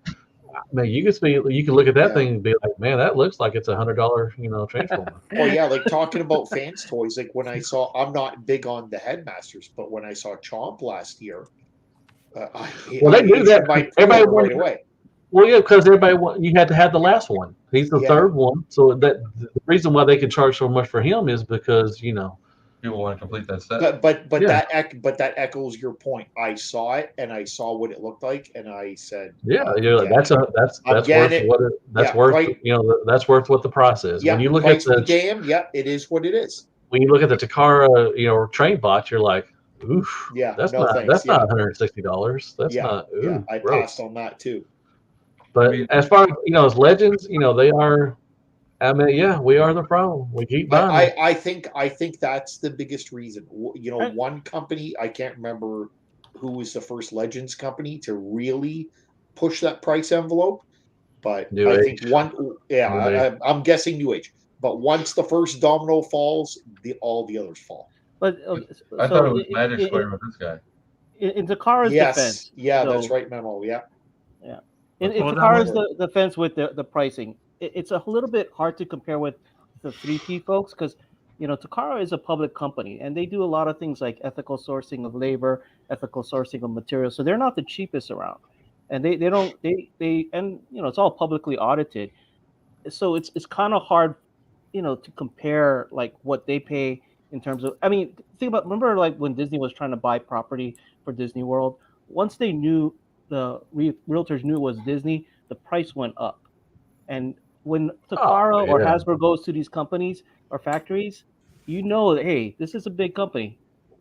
man, you can look at that thing and be like, man, that looks like it's $100 transformer. Oh yeah, like talking about Fans Toys, like when I saw, I'm not big on the Headmasters, but when I saw Chomp last year, they knew that everybody right away. Well, yeah, because you had to have the last one. He's the third one, so that the reason why they could charge so much for him is because people want to complete that set. But that echoes your point. I saw it and I saw what it looked like, and I said, that's worth what the price is. Yeah, when you look at the game, it is what it is. When you look at the Takara, train bot, you're like, oof, that's not $160. That's not. Ooh, I passed on that too. But as far as Legends, they are. I mean, we are the problem. We keep buying. I think that's the biggest reason. One company, I can't remember who was the first Legends company to really push that price envelope, but I think I'm guessing New Age. But once the first domino falls, all the others fall. But I thought it was Magic Square with this guy. In Takara's defense, that's right, Memo. Yeah. In Takara's defense with the pricing, it's a little bit hard to compare with the 3P folks because Takara is a public company and they do a lot of things like ethical sourcing of labor, ethical sourcing of materials. So they're not the cheapest around, and they it's all publicly audited. So it's kind of hard, to compare like what they pay in terms of. I mean, remember like when Disney was trying to buy property for Disney World. Once they knew the realtors knew it was Disney, the price went up, and when Takara or Hasbro goes to these companies or factories, that, hey, this is a big company.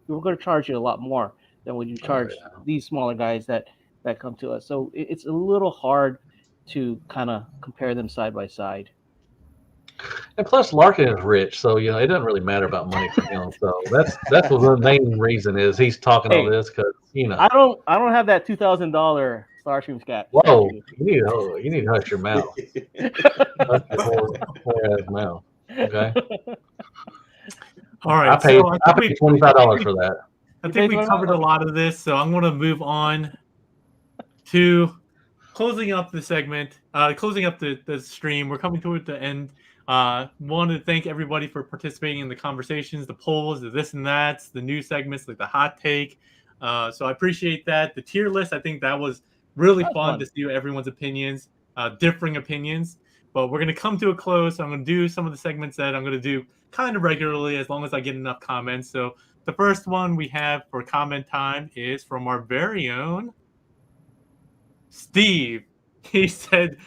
We're going to charge you a lot more than when you charge these smaller guys that come to us. So it's a little hard to kind of compare them side by side. And plus, Larkin is rich, so it doesn't really matter about money for him. So that's what the main reason is he's talking all this because I don't have that $2,000 Starstream scat. Whoa, you need to hush your mouth. Hush your poor ass mouth. Okay. All right. I paid $25 for that. I think we covered a lot of this, so I'm going to move on to closing up the segment, closing up the stream. We're coming toward the end. Want to thank everybody for participating in the conversations, the polls, the this and that's, the new segments like the hot take. So I appreciate that. The tier list, I think that was really fun to see everyone's opinions, differing opinions. But we're going to come to a close. So I'm going to do some of the segments that I'm going to do kind of regularly as long as I get enough comments. So the first one we have for comment time is from our very own Steve. He said,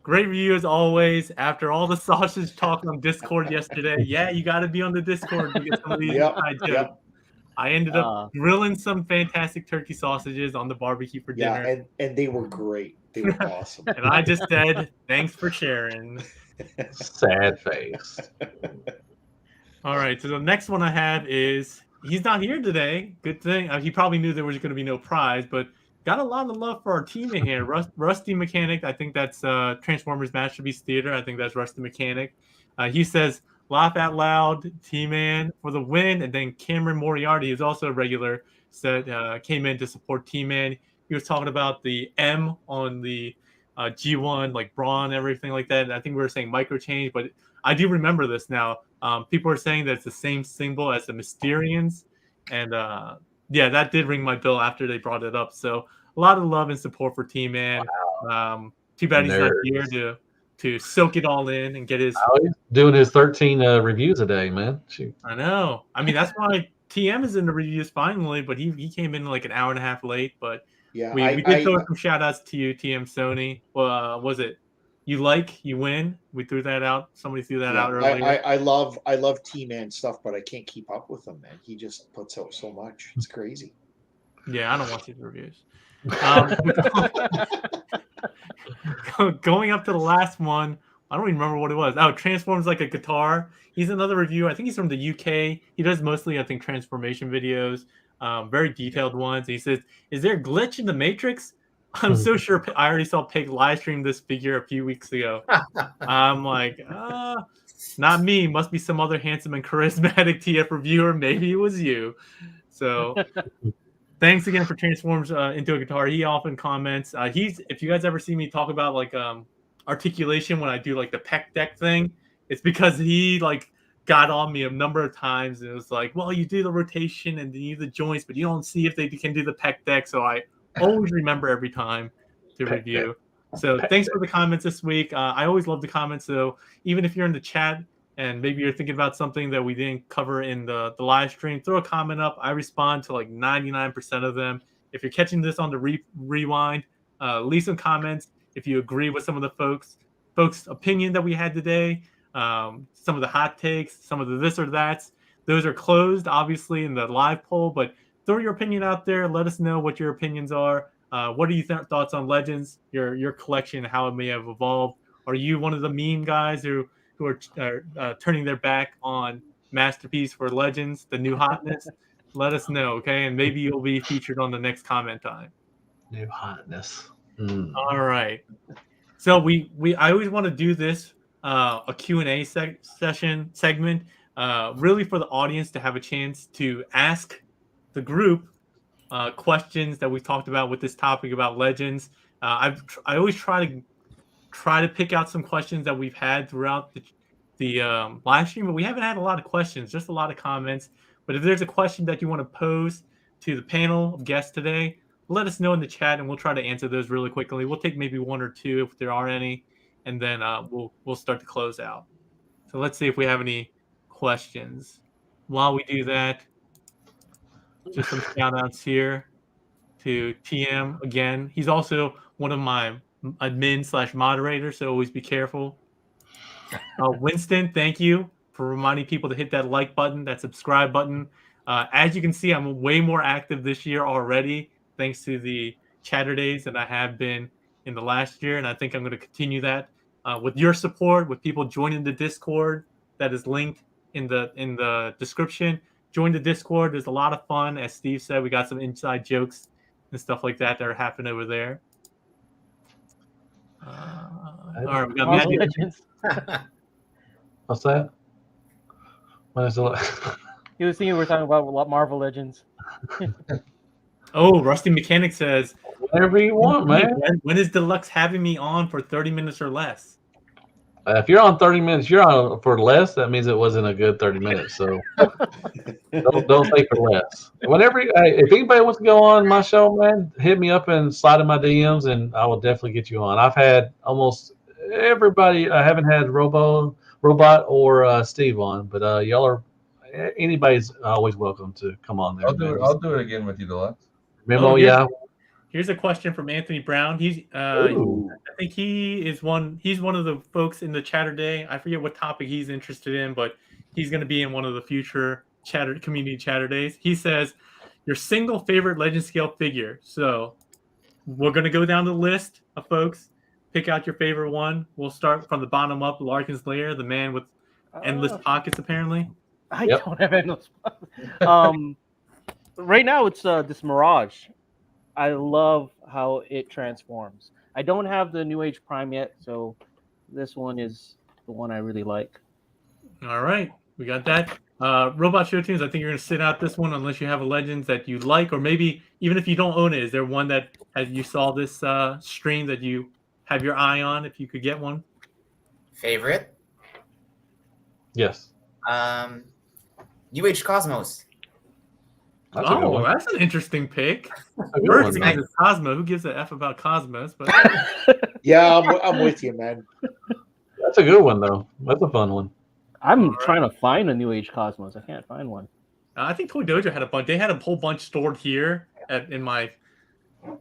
"Great review as always. After all the sausage talk on Discord yesterday, yeah, you got to be on the Discord to get some of these Yep, inside jokes. yep. I ended up grilling some fantastic turkey sausages on the barbecue for Yeah, dinner, and they were great. They were awesome. and I just said, thanks for sharing." Sad face. All right, so the next one I have is he's not here today. Good thing. He probably knew there was going to be no prize, but got a lot of love for our team in here. Rusty Mechanic, I think that's Transformers Masterpiece Theater. I think that's Rusty Mechanic. He says, "Laugh out loud, T-Man for the win." And then Cameron Moriarty, who's also a regular, said came in to support T-Man. He was talking about the M on the G1, like Brawn, everything like that. And I think we were saying micro change, but I do remember this now. People are saying that it's the same symbol as the Mysterians, and yeah, that did ring my bell after they brought it up. So a lot of love and support for T-Man. Wow. Too bad he's not Nerds. here to soak it all in and get his. Oh, he's doing his 13 reviews a day, man. Shoot. I know. I mean, that's why TM is in the reviews finally, but he came in like an hour and a half late. But Yeah, we did throw some shout outs to you, TM Sony. Well, was it you win? We threw that out. Somebody threw that out earlier. I love T-Man stuff, but I can't keep up with him, man. He just puts out so much. It's crazy. Yeah, I don't watch his reviews. Going up to the last one, I don't even remember what it was. Oh, Transforms Like a Guitar. He's another reviewer. I think he's from the UK. He does mostly, I think, transformation videos, very detailed ones. He says, "Is there a glitch in the Matrix? I'm so sure I already saw Pig live stream this figure a few weeks ago." I'm like, not me. Must be some other handsome and charismatic TF reviewer. Maybe it was you. So thanks again for Transforms into a Guitar. He often comments. If you guys ever see me talk about like articulation when I do like the pec deck thing, it's because he like got on me a number of times and it was like, well, you do the rotation and you do the joints, but you don't see if they can do the pec deck. So I always remember every time to review. So thanks for the comments this week. I always love the comments. So even if you're in the chat and maybe you're thinking about something that we didn't cover in the live stream, throw a comment up. I respond to like 99% of them. If you're catching this on the rewind, leave some comments. If you agree with some of the folks' opinion that we had today, some of the hot takes, some of the this or that's, those are closed, obviously, in the live poll. But throw your opinion out there. Let us know what your opinions are. What are your thoughts on Legends, your collection, how it may have evolved? Are you one of the meme guys who are turning their back on Masterpiece for Legends, the new hotness? Let us know, okay? And maybe you'll be featured on the next comment time. New hotness. All right. So I always want to do this a Q&A session segment, really for the audience to have a chance to ask the group questions that we've talked about with this topic about Legends. I always try to pick out some questions that we've had throughout the live stream, but we haven't had a lot of questions, just a lot of comments. But if there's a question that you want to pose to the panel of guests today, let us know in the chat, and we'll try to answer those really quickly. We'll take maybe one or two if there are any, and then we'll start to close out. So let's see if we have any questions. While we do that, just some shout outs here to TM again. He's also one of my admin / moderators, so always be careful. Winston, thank you for reminding people to hit that like button, that subscribe button. As you can see, I'm way more active this year already, thanks to the Chatterdays that I have been in the last year, and I think I'm going to continue that with your support, with people joining the Discord that is linked in the description. Join the Discord. There's a lot of fun. As Steve said, we got some inside jokes and stuff like that are happening over there. All right, we got Legends. What's that? What is it? He was thinking we're talking about Marvel Legends. Oh, Rusty Mechanic says, whatever you want, man. When is Deluxe having me on for 30 minutes or less? If you're on 30 minutes, you're on for less. That means it wasn't a good 30 minutes. So don't say for less. Whenever, if anybody wants to go on my show, man, hit me up and slide in my DMs, and I will definitely get you on. I've had almost everybody. I haven't had Robot or Steve on, but y'all are. Anybody's always welcome to come on there. I'll do it again with you, Deluxe. Memo, yeah. Here's a question from Anthony Brown. I think he's one of the folks in the Chatterday. I forget what topic he's interested in, but he's going to be in one of the future community Chatterdays. He says, your single favorite Legend Scale figure. So we're going to go down the list of folks. Pick out your favorite one. We'll start from the bottom up. Larkin's Lair, the man with endless pockets, apparently. I don't have endless pockets. Right now, it's this Mirage. I love how it transforms. I don't have the New Age Prime yet, so this one is the one I really like. All right, we got that. Robot Show Tunes, I think you're going to sit out this one unless you have a Legends that you like, or maybe even if you don't own it, is there one that you saw this stream that you have your eye on, if you could get one? Favorite? Yes. New Age Cosmos. That's an interesting pick. First against Cosmo. Who gives a F about Cosmos? But yeah, I'm with you, man. That's a good one, though. That's a fun one. I'm trying to find a New Age Cosmos. I can't find one. I think Toy Dojo had a bunch. They had a whole bunch stored here in my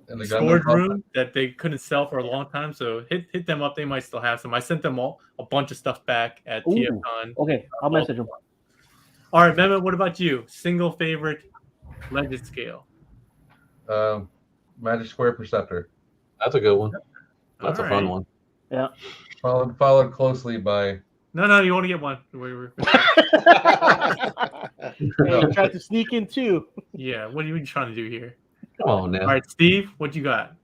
the storage room that they couldn't sell for a long time. So hit them up. They might still have some. I sent them a bunch of stuff back at TFCon. Okay, I'll message them. All right, Mehmet, what about you? Single favorite Legend Scale? Magic Square Perceptor. That's a good one. That's a fun one. Yeah. Followed closely by. No, you want to get one. Hey, you tried to sneak in too. Yeah, what are you trying to do here? Come on now. All right, Steve, what you got?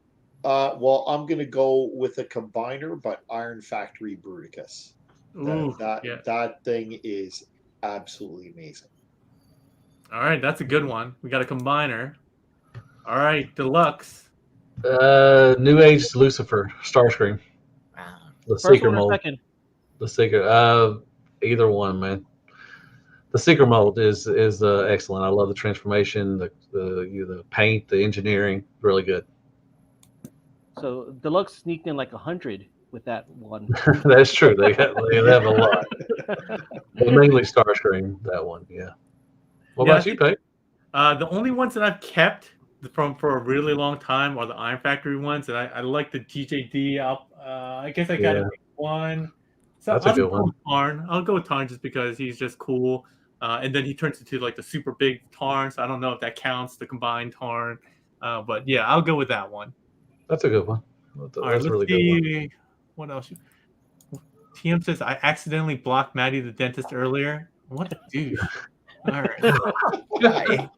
Well, I'm going to go with a combiner, but Iron Factory Bruticus. That thing is absolutely amazing. All right, that's a good one. We got a combiner. All right, Deluxe. New Age Lucifer, Starscream. The First Seeker one or mold. second? The Seeker. Either one, man. The Seeker mold is excellent. I love the transformation, the paint, the engineering. Really good. So Deluxe sneaked in like 100 with that one. That's true. They have a lot. But mainly Starscream, that one. Yeah. What about you, Pate? The only ones that I've kept for a really long time are the Iron Factory ones, and I like the GJD. I guess I got to pick one. So That's a good one. Tarn. I'll go with Tarn just because he's just cool. And then he turns into like the super big Tarn. So I don't know if that counts, the combined Tarn. But yeah, I'll go with that one. That's a good one. That's All right, let's really see. good one. What else? TM says, I accidentally blocked Maddie the dentist earlier. What a douche. All right.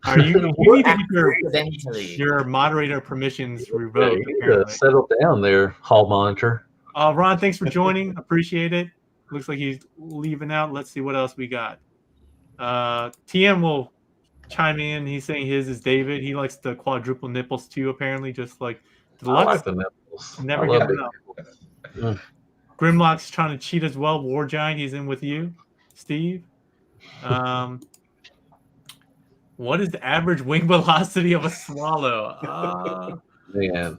Are you need to get your moderator permissions revoked? Yeah, settle down there, hall monitor. Ron, thanks for joining. Appreciate it. Looks like he's leaving out. Let's see what else we got. TM will chime in. He's saying his is David. He likes the quadruple nipples too, apparently, just like Deluxe. I like the nipples. Never get enough. Grimlock's trying to cheat as well. War Giant, he's in with you, Steve. What is the average wing velocity of a swallow? Man,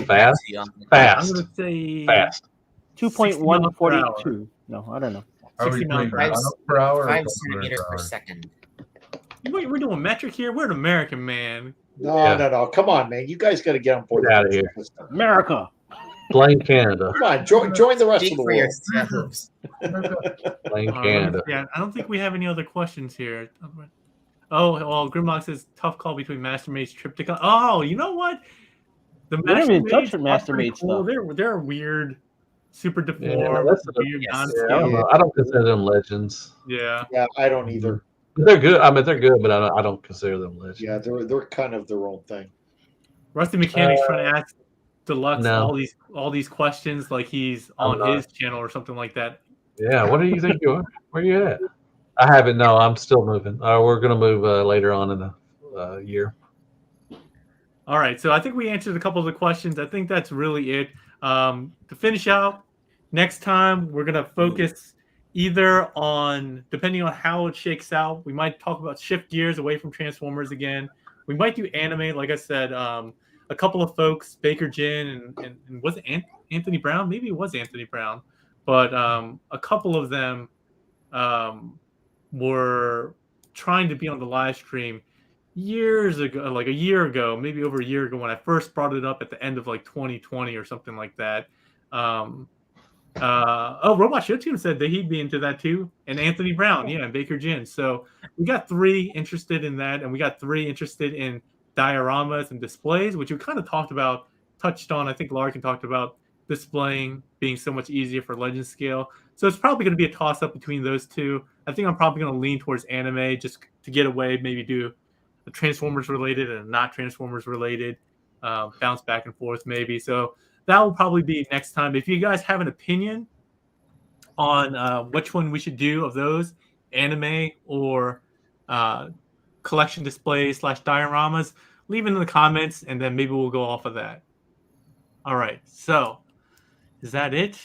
fast. Fast. I'm gonna say fast. 2.142. No, I don't know. 60 miles per hour. 5 centimeters per second. We're doing metric here. We're an American, man. No. Come on, man. You guys got to get on board. Get out of here. America. Blame Canada. Come on, join the rest of the world. Blame Canada. Yeah, I don't think we have any other questions here. Oh, well, Grimlock says tough call between Master Maid's Triptychon. Oh, you know what? The We didn't even touch Master Maid cool. stuff. They're weird, super deformed. I don't consider them legends. Yeah, I don't either. They're good. I mean, they're good, but I don't consider them legends. Yeah, they're kind of their own thing. Rusty Mechanic's trying to ask Deluxe No. all these questions like he's on his channel or something like that. Yeah, what do you think you are? Where are you at? I haven't. No, I'm still moving. We're going to move later on in the year. All right, so I think we answered a couple of the questions. I think that's really it. To finish out, next time we're going to focus either on, depending on how it shakes out, we might talk about shift gears away from Transformers again. We might do anime, like I said. A couple of folks, Baker Jin and was it Anthony Brown? Maybe it was Anthony Brown. But a couple of them were trying to be on the live stream. years ago, like a year ago, maybe over a year ago, when I first brought it up at the end of like 2020 or something like that. Robot Showtune said that he'd be into that too, and Anthony Brown, yeah, and Baker Gin. So we got 3 interested in that, and we got 3 interested in dioramas and displays, which we kind of touched on. I think Larkin talked about displaying being so much easier for Legend scale. So it's probably going to be a toss up between those two. I think I'm probably going to lean towards anime just to get away, maybe do a Transformers related and not Transformers related, bounce back and forth maybe. So that will probably be next time. If you guys have an opinion on which one we should do of those, anime or collection displays / dioramas, leave it in the comments, and then maybe we'll go off of that. All right, so is that it?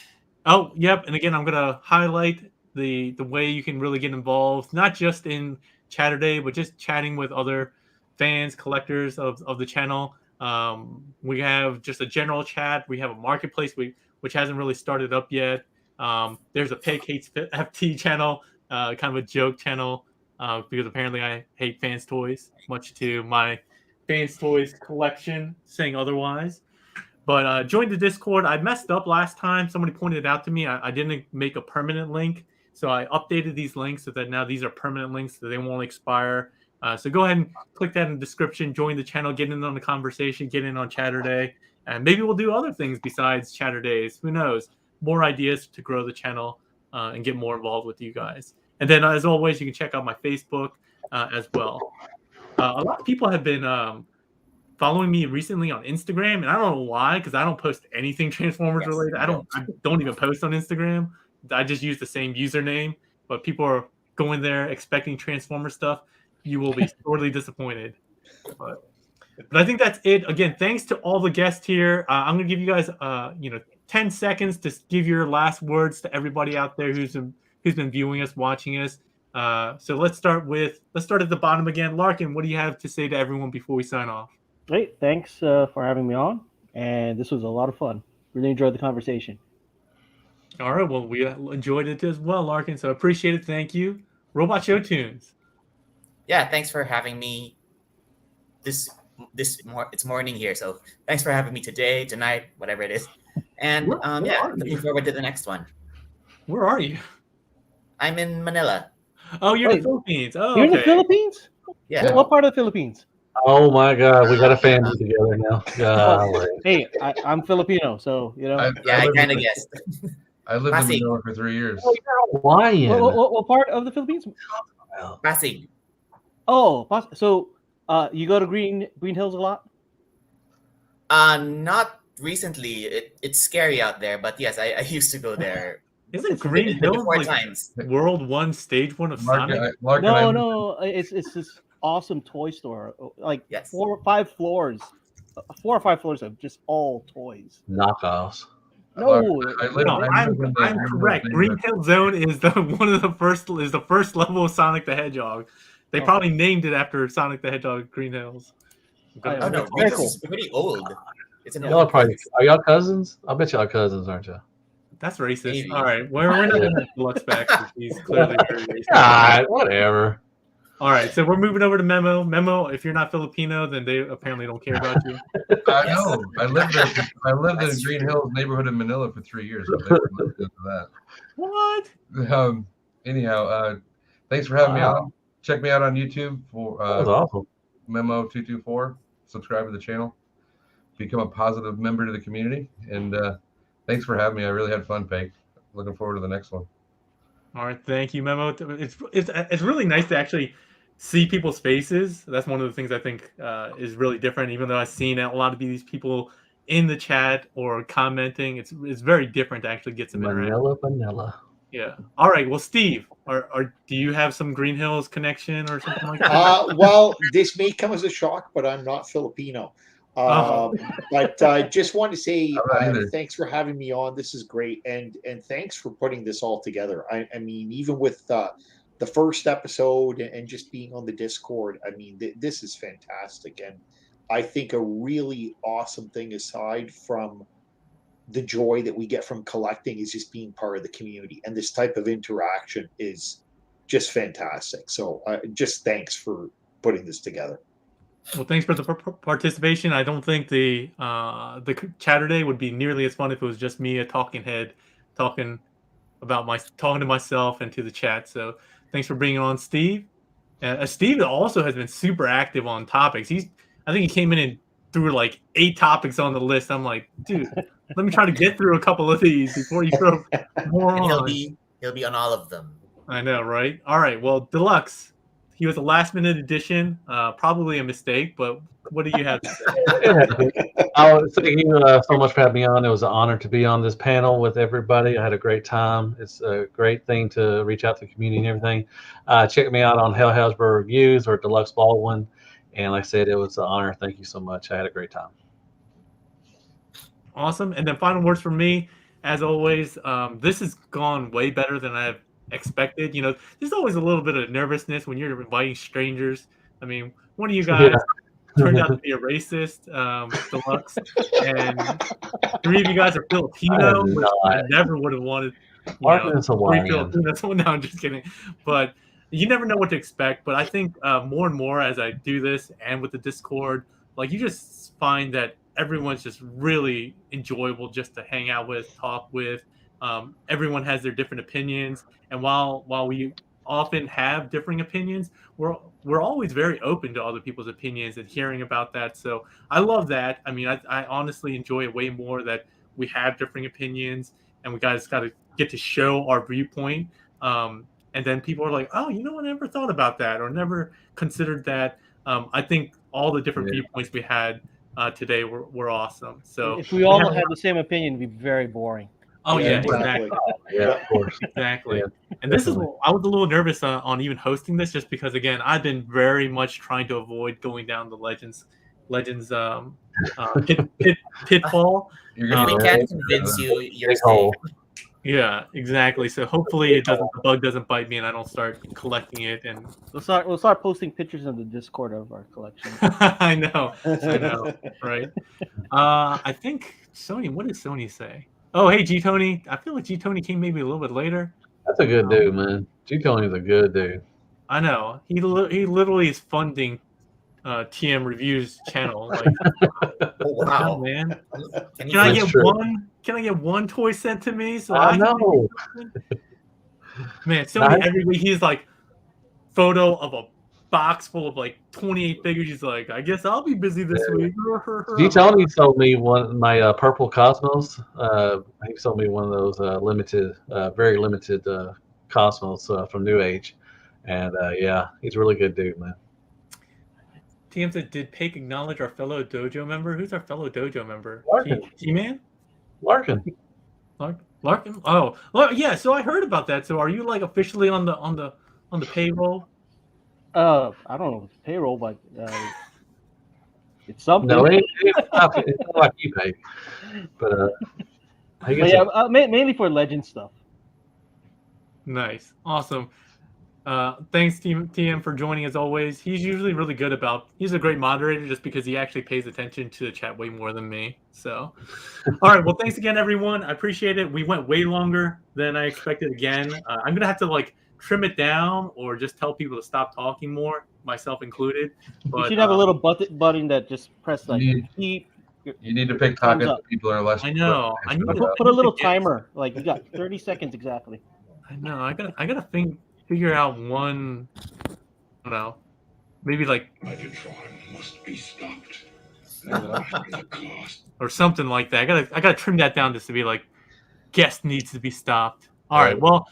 Oh, yep. And again, I'm gonna highlight the way you can really get involved, not just in Chatterday, but just chatting with other fans, collectors of the channel. We have just a general chat. We have a marketplace which hasn't really started up yet. There's a Peg Hates FT channel, kind of a joke channel, because apparently I hate fans toys, much to my fans toys collection saying otherwise. But join the Discord. I messed up last time. Somebody pointed it out to me. I didn't make a permanent link. So I updated these links so that now these are permanent links, so they won't expire. So go ahead and click that in the description. Join the channel. Get in on the conversation. Get in on Chatterday. And maybe we'll do other things besides Chatterdays. Who knows? More ideas to grow the channel and get more involved with you guys. And then, as always, you can check out my Facebook as well. A lot of people have been following me recently on Instagram, and I don't know why, because I don't post anything Transformers related. I don't even post on Instagram. I just use the same username, but people are going there expecting Transformer stuff. You will be sorely disappointed. But I think that's it. Again, thanks to all the guests here. I'm gonna give you guys 10 seconds to give your last words to everybody out there who's been viewing us, watching us. So let's start at the bottom again. Larkin, what do you have to say to everyone before we sign off? Great, thanks for having me on, and this was a lot of fun. Really enjoyed the conversation. All right, well, we enjoyed it as well, Larkin, so appreciate it. Thank you. Robot Show Tunes. Yeah, thanks for having me. It's morning here, so thanks for having me today, tonight, whatever it is. And looking forward to the next one. Where are you? I'm in Manila. Oh, you're in the Philippines. Oh, you're in the Philippines? Yeah. What part of the Philippines? Oh my God, we got a family together now. Golly. Hey, I'm Filipino, so I kind of guessed. I lived in Manila for 3 years. Oh, you're Hawaiian. What part of the Philippines? Pasig. Oh, so you go to Green Hills a lot? Not recently. It's scary out there, but yes, I used to go there. Isn't Green Hills like times. World 1, Stage 1 of Sonic? No, it's this awesome toy store. Like 4 or 5 floors. 4 or 5 floors of just all toys. Knockoffs. No, I'm correct. Green Hill Zone is the first level of Sonic the Hedgehog. They probably named it after Sonic the Hedgehog. Green Hills. Oh no, Green Hills is pretty old. It's an y'all probably are y'all cousins? I bet y'all cousins, aren't you? That's racist. Maybe. All right, we're not going to Deluxe back. He's clearly very racist. God, whatever. All right, so we're moving over to Memo. Memo, if you're not Filipino, then they apparently don't care about you. I know. I lived in Green Hills neighborhood in Manila for 3 years. I lived into that. What? Anyhow, thanks for having me on. Check me out on YouTube for that was awesome. Memo224. Subscribe to the channel. Become a positive member to the community. And thanks for having me. I really had fun, Peg. Looking forward to the next one. All right, thank you, Memo. It's really nice to actually see people's faces. That's one of the things I think is really different. Even though I've seen a lot of these people in the chat or commenting, it's very different to actually get some interaction. Vanilla. Yeah. All right. Well, Steve, do you have some Green Hills connection or something like that? Well, this may come as a shock, but I'm not Filipino. But I just want to say thanks for having me on. This is great, and thanks for putting this all together. I mean, even with the first episode and just being on the Discord, I mean, this is fantastic, and I think a really awesome thing aside from the joy that we get from collecting is just being part of the community, and this type of interaction is just fantastic. So just thanks for putting this together. Well, thanks for the participation. I don't think the Chatterday would be nearly as fun if it was just me, a talking head, talking to myself and to the chat. So thanks for bringing on Steve. Steve also has been super active on topics. I think he came in and threw like 8 topics on the list. I'm like, dude, let me try to get through a couple of these before you throw more And on. he'll be on all of them. I know, right? All right. Well, Deluxe, he was a last minute addition, probably a mistake, but what do you have to say? Thank you so much for having me on. It was an honor to be on this panel with everybody. I had a great time. It's a great thing to reach out to the community and everything. Check me out on Hell Hasbro Reviews or Deluxe Baldwin. And like I said, it was an honor. Thank you so much. I had a great time. Awesome. And then final words from me, as always, this has gone way better than I've expected. You know, there's always a little bit of nervousness when you're inviting strangers. I mean, one of you guys turned out to be a racist, Deluxe, and 3 of you guys are Filipino, which I never would have wanted. Larkin is 3 Hawaiian. Filipinos. No, I'm just kidding. But you never know what to expect. But I think more and more as I do this and with the Discord, like you just find that everyone's just really enjoyable just to hang out with, talk with. Everyone has their different opinions, and while we often have differing opinions, we're always very open to other people's opinions and hearing about that. So I love that. I mean, I honestly enjoy it way more that we have differing opinions and we guys got to get to show our viewpoint. And then people are like, oh, you know, I never thought about that or never considered that. I think all the different viewpoints we had today were awesome. So if we all had the same opinion, it'd be very boring. Oh yeah, exactly. Yeah, of course. Exactly. Yeah, and this is, I was a little nervous on even hosting this, just because again, I've been very much trying to avoid going down the Legends pitfall. We can't convince you you're safe. Yeah, exactly. So hopefully the bug doesn't bite me and I don't start collecting it. And we'll start posting pictures in the Discord of our collection. I know, right? I think Sony. What did Sony say? Oh, hey, G Tony. I feel like G Tony came maybe a little bit later. That's a good dude, man. G Tony's a good dude. I know. He literally is funding TM Reviews channel. Like, wow, man. Can I get one toy sent to me? So I know. Man, Sony every week he's like photo of a box full of like 28 figures. He's like, I guess I'll be busy this week. G Tony sold me my purple Cosmos. He sold me one of those very limited Cosmos from New Age, and yeah, he's a really good dude, man. TM said, did Pake acknowledge our fellow dojo member? Who's our fellow dojo member? Larkin. T-Man? Larkin. Larkin? Oh, well, yeah. So I heard about that. So are you like officially on the payroll? I don't know if it's payroll, but it's something. No, it's not like you pay. But mainly for Legend stuff. Nice, awesome. Thanks, TM, for joining as always. He's usually really good he's a great moderator just because he actually pays attention to the chat way more than me. So, all right. Well, thanks again, everyone. I appreciate it. We went way longer than I expected again. I'm going to have to like trim it down or just tell people to stop talking more, myself included. But, you should have a little button that just press like keep. You need to pick topics that people are less. I know. I need to put a little timer. Like you got 30 seconds exactly. I know. I gotta figure out one. I don't know. Maybe like. Megatron must be stopped. Or something like that. I gotta trim that down just to be like, guest needs to be stopped. All right. Well,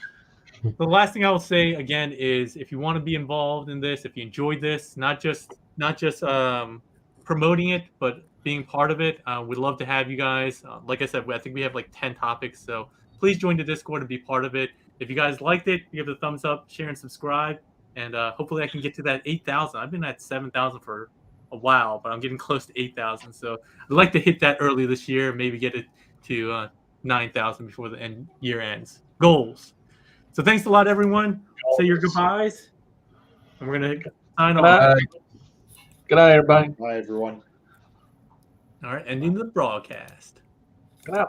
the last thing I will say again is if you want to be involved in this, if you enjoyed this, not just promoting it, but being part of it, we'd love to have you guys. Like I said, I think we have like 10 topics, so please join the Discord and be part of it. If you guys liked it, give it a thumbs up, share, and subscribe, and hopefully I can get to that 8,000. I've been at 7,000 for a while, but I'm getting close to 8,000, so I'd like to hit that early this year, maybe get it to 9,000 before the year ends. Goals. So thanks a lot, everyone. Say your goodbyes. And we're going to sign off. Good night, everybody. Bye, everyone. All right, ending the broadcast. Good night.